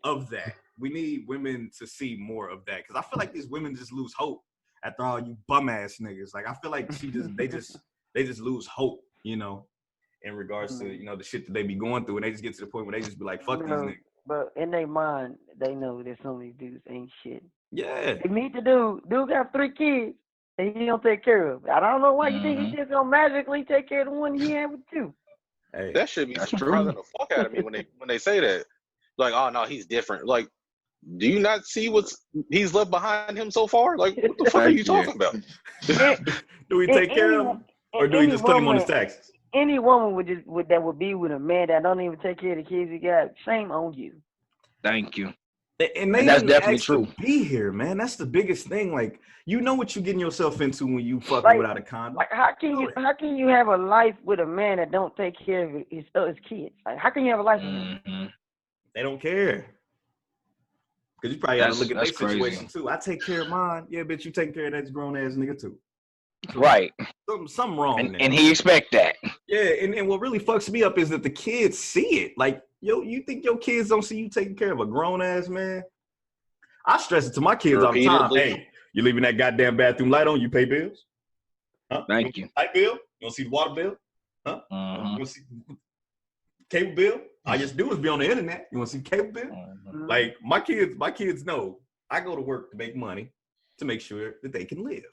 of that. We need women to see more of that. Cause I feel like these women just lose hope after all you bum ass niggas. Like I feel like they just lose hope, in regards to, the shit that they be going through, and they just get to the point where they just be like, fuck these niggas. But in their mind, they know that some of these dudes ain't shit. Yeah. They meet the dude got 3 kids, and he don't take care of it. I don't know why you think he just gonna magically take care of the one he had with you. Hey, that should be surprising the fuck out of me when they say that. Like, oh no, he's different. Like, do you not see he's left behind him so far? Like, what the fuck are you talking about? Do we take care of him, or do we just put him on his taxes? Any woman that would be with a man that don't even take care of the kids he got, shame on you. Thank you. And that's definitely true. Be here, man. That's the biggest thing. Like, what you're getting yourself into when you fucking without a condom. Like, how can you have a life with a man that don't take care of his kids? Like, how can you have a life with him? They don't care. Because you probably got to look at their situation too. I take care of mine. Yeah, bitch, you take care of that grown ass nigga too. Right. Something wrong. And he expect that. Yeah, and what really fucks me up is that the kids see it. Like, you think your kids don't see you taking care of a grown ass man? I stress it to my kids all the time. Hey, you leaving that goddamn bathroom light on? You pay bills? Huh? Thank you. Light bill? You don't see the water bill? Huh? You want to see cable bill? All you have to do is be on the internet. You want to see cable bill? Like, my kids know I go to work to make money to make sure that they can live.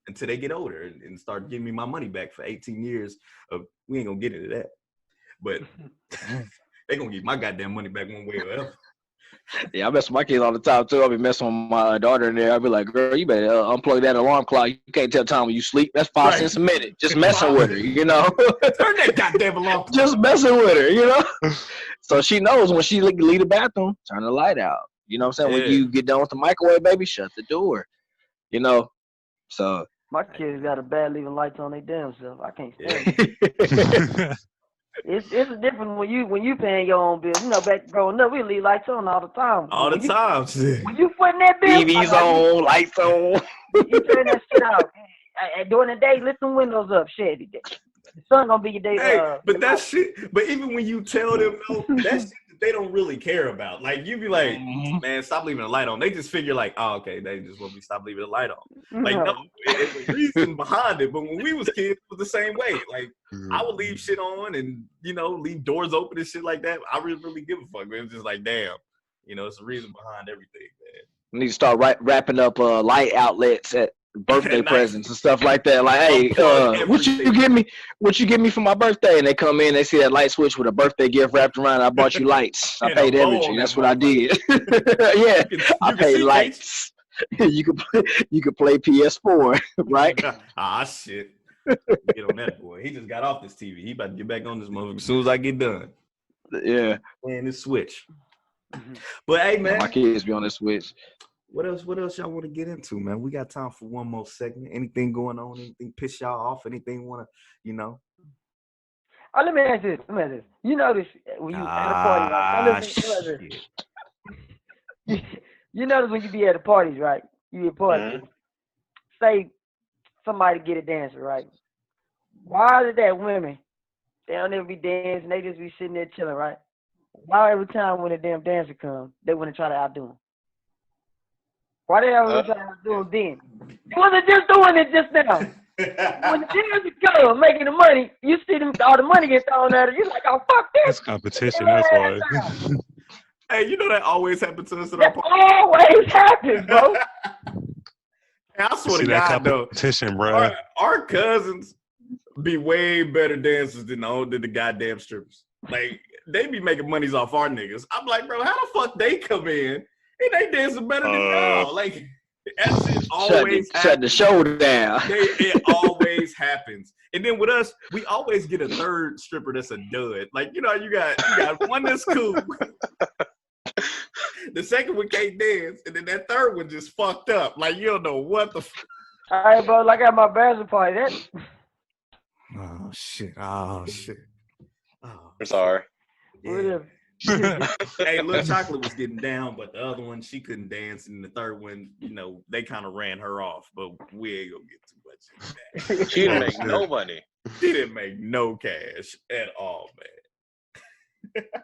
Until they get older and start giving me my money back for 18 years of, we ain't gonna get into that, but they gonna get my goddamn money back one way or other. Yeah, I mess with my kids all the time too. I be messing with my daughter in there. I be like, girl, you better unplug that alarm clock. You can't tell time when you sleep. That's 5 cents a minute. Just messing with her, Turn that goddamn alarm clock. Just messing with her, So she knows when she leave the bathroom, turn the light out. You know what I'm saying? Yeah. When you get done with the microwave, baby, shut the door. So my kids got a bad leaving lights on their damn self. I can't stand it. It's different when you paying your own bills. Back growing up, we leave lights on all the time. All the time. When you putting that bill, TV's on, lights on. You turn that shit out. During the day, lift the windows up. Shit, the sun gonna be your day. Hey, but that shit. But even when you tell them no, that shit that they don't really care about. Like, you be like, man, stop leaving the light on. They just figure like, oh, okay, they just want me to stop leaving the light on. Like, no, it's a reason behind it. But when we was kids, it was the same way. Like, I would leave shit on and leave doors open and shit like that. I really give a fuck. It was just like, damn, it's a reason behind everything, man. We need to start wrapping up light outlets at birthday presents and stuff like that. Like, hey, what you give me for my birthday? And they come in, they see that light switch with a birthday gift wrapped around. I bought you lights. I paid everything. That's what I did. Yeah, I paid lights. You could play PS4, right? Shit. Get on that, boy. He just got off this TV. He about to get back on this motherfucker as soon as I get done. Yeah. Playing this Switch. But hey, man. My kids be on this Switch. What else y'all want to get into, man? We got time for one more segment. Anything going on? Anything piss y'all off? Anything want to, Oh, let me ask this. You notice when you at a party, right? You notice when you be at the parties, right? You at parties. Say somebody get a dancer, right? Why is it that women, they don't ever be dancing, they just be sitting there chilling, right? Why every time when a damn dancer comes, they want to try to outdo him? Why they always try to outdo him then? You wasn't just doing it just now. When the dancer comes making the money, you see them, all the money get thrown at her. You're like, oh, fuck this. That's competition, that's why. Hey, that always happens to us at our party. Always happens, bro. I swear to God, though, bro. Our cousins be way better dancers than the goddamn strippers. Like, they be making monies off our niggas. I'm like, bro, how the fuck they come in and they dancing better than y'all? Like, That shit always shut the show down. It always happens. And then with us, we always get a third stripper that's a dud. Like, you got one that's cool. The second one can't dance, and then that third one just fucked up. Like, you don't know what the All right, bro, like at my bachelor party, Oh shit. Oh. I'm sorry. Yeah. Hey, Lil Chocolate was getting down, but the other one, she couldn't dance, and the third one, they kind of ran her off, but we ain't gonna get too much into that. She didn't make no money. She didn't make no cash at all, man.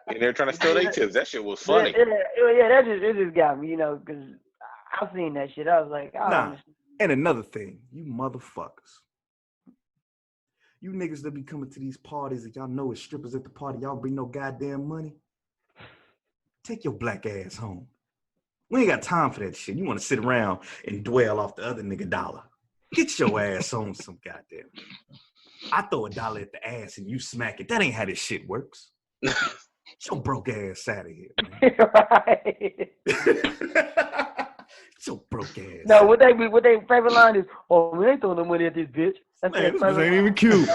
And they're trying to steal their tips. That shit was funny. Yeah, it just got me, because I've seen that shit. I was like, nah. And another thing, you motherfuckers. You niggas that be coming to these parties and y'all know it's strippers at the party, y'all bring no goddamn money. Take your black ass home. We ain't got time for that shit. You want to sit around and dwell off the other nigga dollar. Get your ass on some goddamn. I throw $1 at the ass and you smack it. That ain't how this shit works. Get your broke ass out of here, man. Right. Get your broke ass. No, what they favorite line is, "Oh, we ain't throwing no money at this bitch." That's Man, this ain't even cute.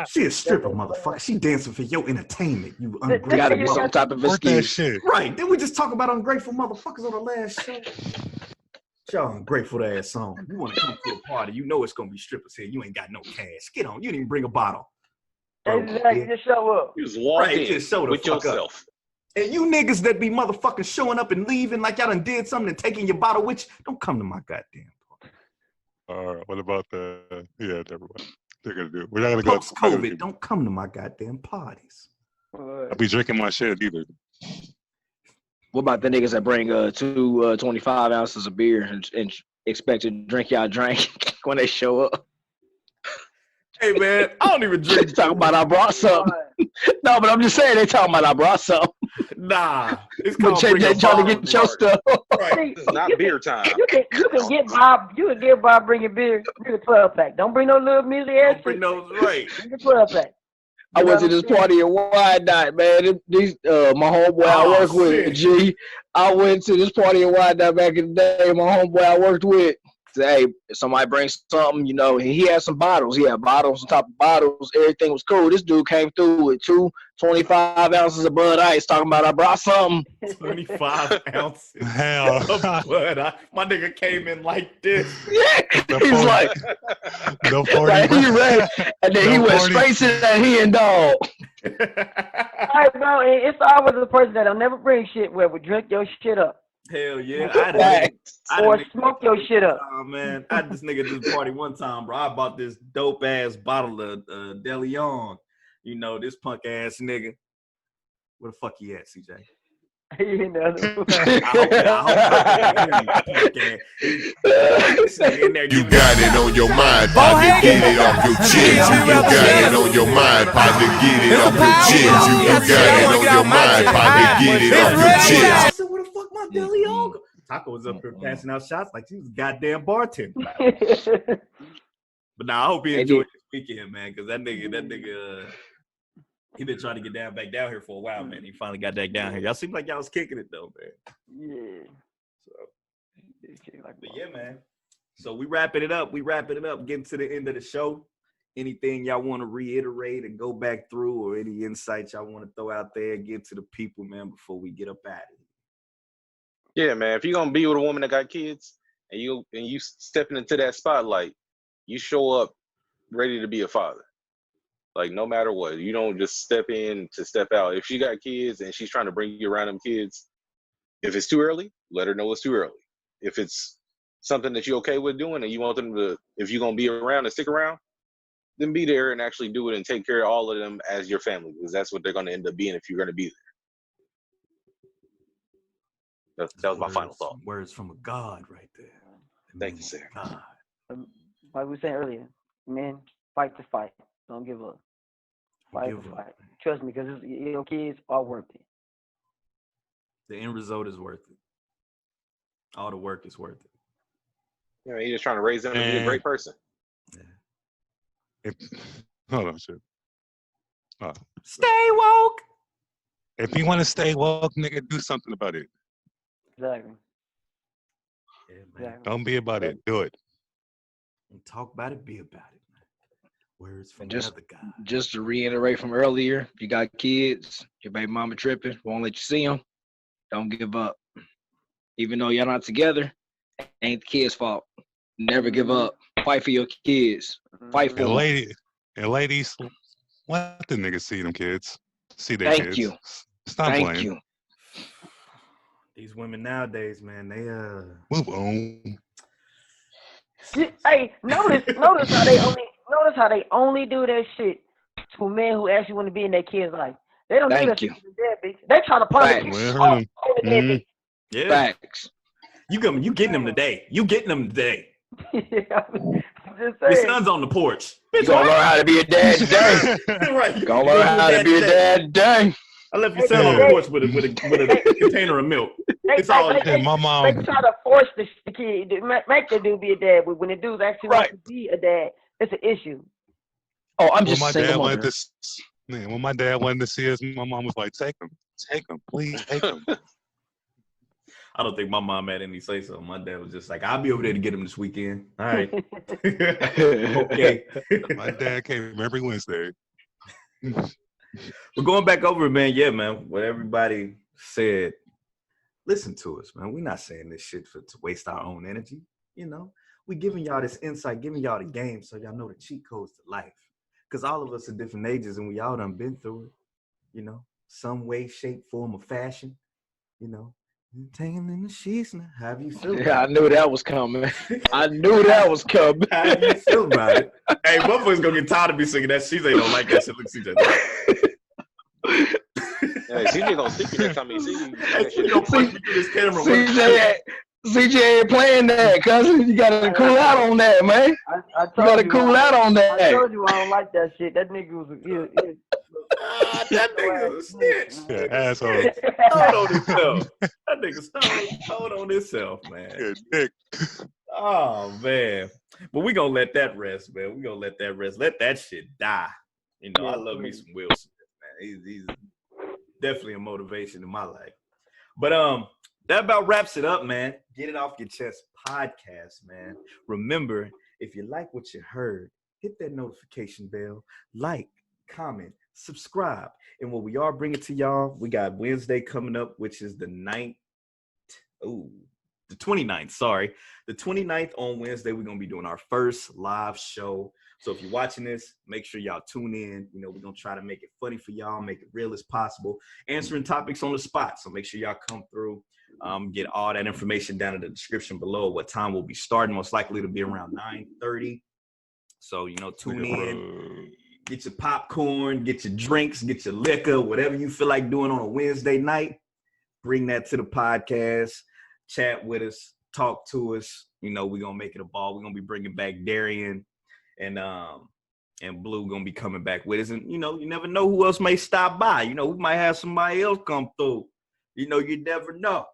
She a stripper, motherfucker. She dancing for your entertainment, you ungrateful. Gotta be some type of excuse. Shit. Right. Then we just talk about ungrateful motherfuckers on the last show. Y'all ungrateful ass song. You want to come to a party, you know it's gonna be strippers here. You ain't got no cash. Get on. You didn't even bring a bottle. Exactly. Just show up. You just walk Right, in just show the with fuck yourself. Up. And you niggas that be motherfucking showing up and leaving like y'all done did something and taking your bottle with you, don't come to my goddamn party. What about never mind. They're gonna do it. We're not gonna go. Post-COVID, don't come to my goddamn parties. I'll be drinking my shit either. What about the niggas that bring 25 ounces of beer and expect to drink y'all drink when they show up? Hey man, I don't even drink. Talking about I brought something. No, but I'm just saying they talking about I brought something. Nah, it's But called they trying to get your stuff. Right. It's not beer time. You can get Bob bringing beer. Bring a 12-pack. Don't bring no little measly ass. Don't bring those right. Bring a 12-pack. I went to this party in Wyandotte, man. These my homeboy I work with, G. I went to this party in Wyandotte back in the day. My homeboy I worked with said, "Hey, if somebody brings something, he had some bottles. He had bottles on top of bottles. Everything was cool. This dude came through with 25 ounces of Bud Ice, talking about I brought something. 25 ounces. Hell, of Bud. My nigga came in like this. Yeah, The he's 40 like, no 40. like he ready, and then he No went 40. straight to that he and dog. All right, bro. It's always the person that'll never bring shit where we drink your shit up. Hell yeah. Or smoke your shit up. Oh man, I had this nigga at this party one time, bro. I bought this dope ass bottle of De Leon. This punk ass nigga. Where the fuck he at, CJ? You know. You got it on your mind, partner, get it off your chest. You got it on your mind, partner, get it off your chest. You got it on your mind, partner, get it off your chest. I said, where the fuck my De Leon go? Taco was up here passing out shots like he was a goddamn bartender. But nah, I hope he enjoyed this weekend, man, because that nigga, he been trying to get back down here for a while, man. He finally got back down here. Y'all seem like y'all was kicking it though, man. Yeah. But yeah, man. So we wrapping it up. Getting to the end of the show. Anything y'all want to reiterate and go back through, or any insights y'all want to throw out there, give to the people, man, before we get up out of here. Yeah, man. If you're gonna be with a woman that got kids and you stepping into that spotlight, you show up ready to be a father. Like, no matter what, you don't just step in to step out. If she got kids and she's trying to bring you around them kids, if it's too early, let her know it's too early. If it's something that you're okay with doing and you want them to, if you're going to be around and stick around, then be there and actually do it and take care of all of them as your family, because that's what they're going to end up being if you're going to be there. That was my final thought. Words from a God right there. Thank you, sir. God. Like we were saying earlier, men, fight the fight. Don't give up. Fight the fight. Trust me, because your kids are worth it. The end result is worth it. All the work is worth it. Yeah, you're just trying to raise them to be a great person. Yeah. Hold on, shit. Stay woke. If you want to stay woke, nigga, do something about it. Exactly. Yeah, man. Exactly. Don't be about it. Do it. And talk about it, be about it, man. Words from And the other guy. just to reiterate from earlier, if you got kids, your baby mama tripping, won't let you see them, don't give up. Even though y'all not together, ain't the kids' fault. Never give up. Fight for your kids. Fight for them. And ladies, let the niggas see them kids. See their Thank kids. you. Stop Thank playing. you. These women nowadays, man, they Move on. Hey, notice how they only do that shit to men who actually want to be in their kids' life. They don't do Thank that you. shit to their bitch. They try to punish Facts. Well, all hurt 'em. the dead bitch. yeah. Facts. You getting them today. You getting them today. I'm just Your saying. son's on the porch. You Bitch, gonna what? learn how to be a dad today. Right. Gonna learn how to be a dad today. I left your son on the porch with a container of milk. It's all They my mom. try to force the kid, make the dude be a dad, but when the dude actually wants Right. to be a dad, it's an issue. Oh, I'm When just my a single dad mother. wanted to, man, when my dad wanted to see us, my mom was like, "Take him, please, take him." I don't think my mom had any say so. My dad was just like, "I'll be over there to get him this weekend." All right. Okay. My dad came every Wednesday. But going back over it, man, yeah, man, what everybody said, listen to us, man. We're not saying this shit to waste our own energy. You know, we giving y'all this insight, giving y'all the game so y'all know the cheat codes to life. Because all of us are different ages and we all done been through it, you know, some way, shape, form, or fashion, you know. Tangled in the sheets now. How do you feel? Yeah, I knew that was coming. I knew that was coming. How do you feel about it? Hey, motherfuckers gonna get tired of me singing that. She's ain't don't like that shit. Look, CJ. Hey, CJ gonna stick you next time he see you. Hey, she gonna punch me through this camera. CJ ain't playing that, cousin. You gotta cool out on that, man. I You gotta cool out on I that. told you I don't like that shit. That nigga was That nigga's a snitch. Yeah, asshole. Hold on himself. That nigga hold on himself, man. Yeah, dick. Oh man. But we gonna let that rest, man. We gonna let that rest. Let that shit die. You know, I love me some Will Smith, man. He's definitely a motivation in my life. But that about wraps it up, man. Get It Off Your Chest podcast, man. Remember, if you like what you heard, hit that notification bell, like, comment, subscribe. And what we are bringing to y'all, we got Wednesday coming up, which is the 29th, sorry. The 29th on Wednesday, we're going to be doing our first live show. So if you're watching this, make sure y'all tune in. You know, we're going to try to make it funny for y'all, make it real as possible, answering topics on the spot. So make sure y'all come through. Get all that information down in the description below. What time we'll be starting? Most likely to be around 9:30. So, you know, tune in. Get your popcorn, get your drinks, get your liquor, whatever you feel like doing on a Wednesday night. Bring that to the podcast. Chat with us. Talk to us. You know, we're going to make it a ball. We're going to be bringing back Darian and Blue going to be coming back with us. And, you know, you never know who else may stop by. You know, we might have somebody else come through. You know, you never know.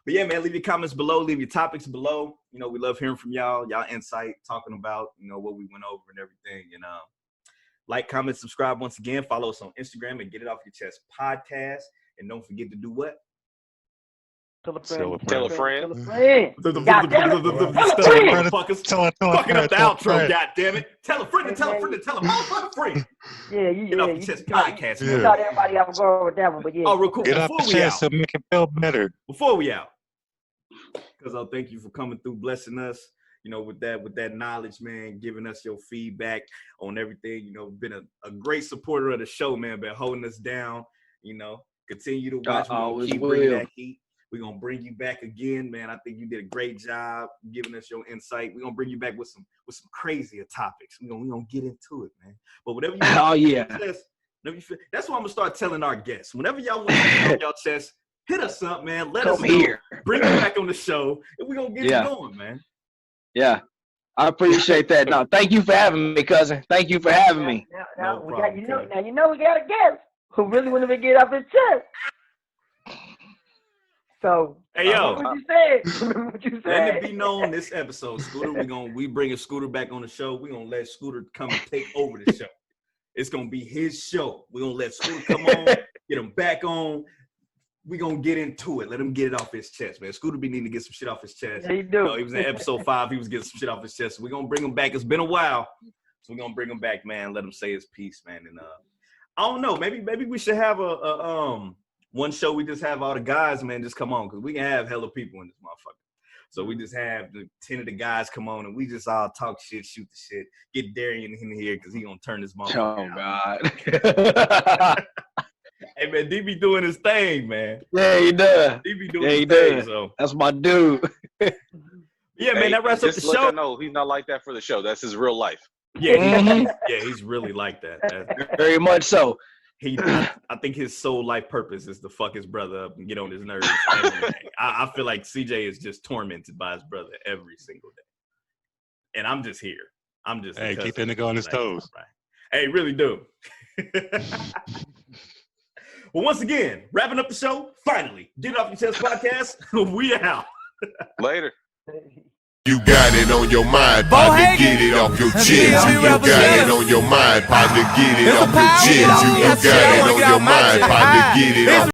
But yeah, man, leave your comments below. Leave your topics below. You know, we love hearing from y'all insight, talking about, you know, what we went over and everything. And like, comment, subscribe once again. Follow us on Instagram and Get It Off Your Chest podcast. And don't forget to do what? Tell a friend. Tell a friend. God damn it. Fucking up the outro, God damn it. Tell a friend to tell a friend to tell a motherfucking friend. Yeah, Get Off Your Chest podcast. You thought everybody have a go with that one, but yeah. Oh, real quick, Get off before the we chest out. to make it feel better. Before we out. Because I'll thank you for coming through, blessing us, you know, with that knowledge, man, giving us your feedback on everything. You know, been a great supporter of the show, man, been holding us down, you know. Continue to watch. We're going to keep bringing that heat. We're going to bring you back again, man. I think you did a great job giving us your insight. We're going to bring you back with some crazier topics. We're going to get into it, man. But whatever you that's what I'm going to start telling our guests. Whenever y'all want to get on y'all chest, hit us up, man. Let us know. Here. Bring you back on the show, and we're going to get it going, man. Yeah. I appreciate that. No, thank you for having me, cousin. Thank you for having me. No problem, we got a guest who really want to get off his chest. So, hey, yo. Remember what you said. Let it be known this episode, Scooter, we bringing Scooter back on the show. We're going to let Scooter come and take over the show. It's going to be his show. We're going to let Scooter come on, get him back on. we gonna get into it. Let him get it off his chest, man. Scooter B needing to get some shit off his chest. Yeah, he do. You know, he was in episode 5. He was getting some shit off his chest. So we're gonna bring him back. It's been a while, so we're gonna bring him back, man. Let him say his piece, man. And I don't know. Maybe we should have a one show. We just have all the guys, man, just come on, because we can have hella people in this motherfucker. So we just have the 10 of the guys come on, and we just all talk shit, shoot the shit, get Darian in here because he gonna turn this motherfucker. Oh God. Hey man, D be doing his thing, man. Yeah, he does. D be doing his thing. So that's my dude. yeah, man, that wraps up the show. No, he's not like that for the show. That's his real life. Yeah, he's really like that. Very much so. I think his sole life purpose is to fuck his brother up and get on his nerves. I feel like CJ is just tormented by his brother every single day, and I'm just here. I'm just keep that nigga on his toes. Right. Hey, really do. Well, once again, wrapping up the show. Finally, Get It Off Your Chest podcast. We out. Later. You got it on your mind, partner, get it off your chest. You got it on your mind, partner, get it off your chest. You got it on your mind, partner, get it off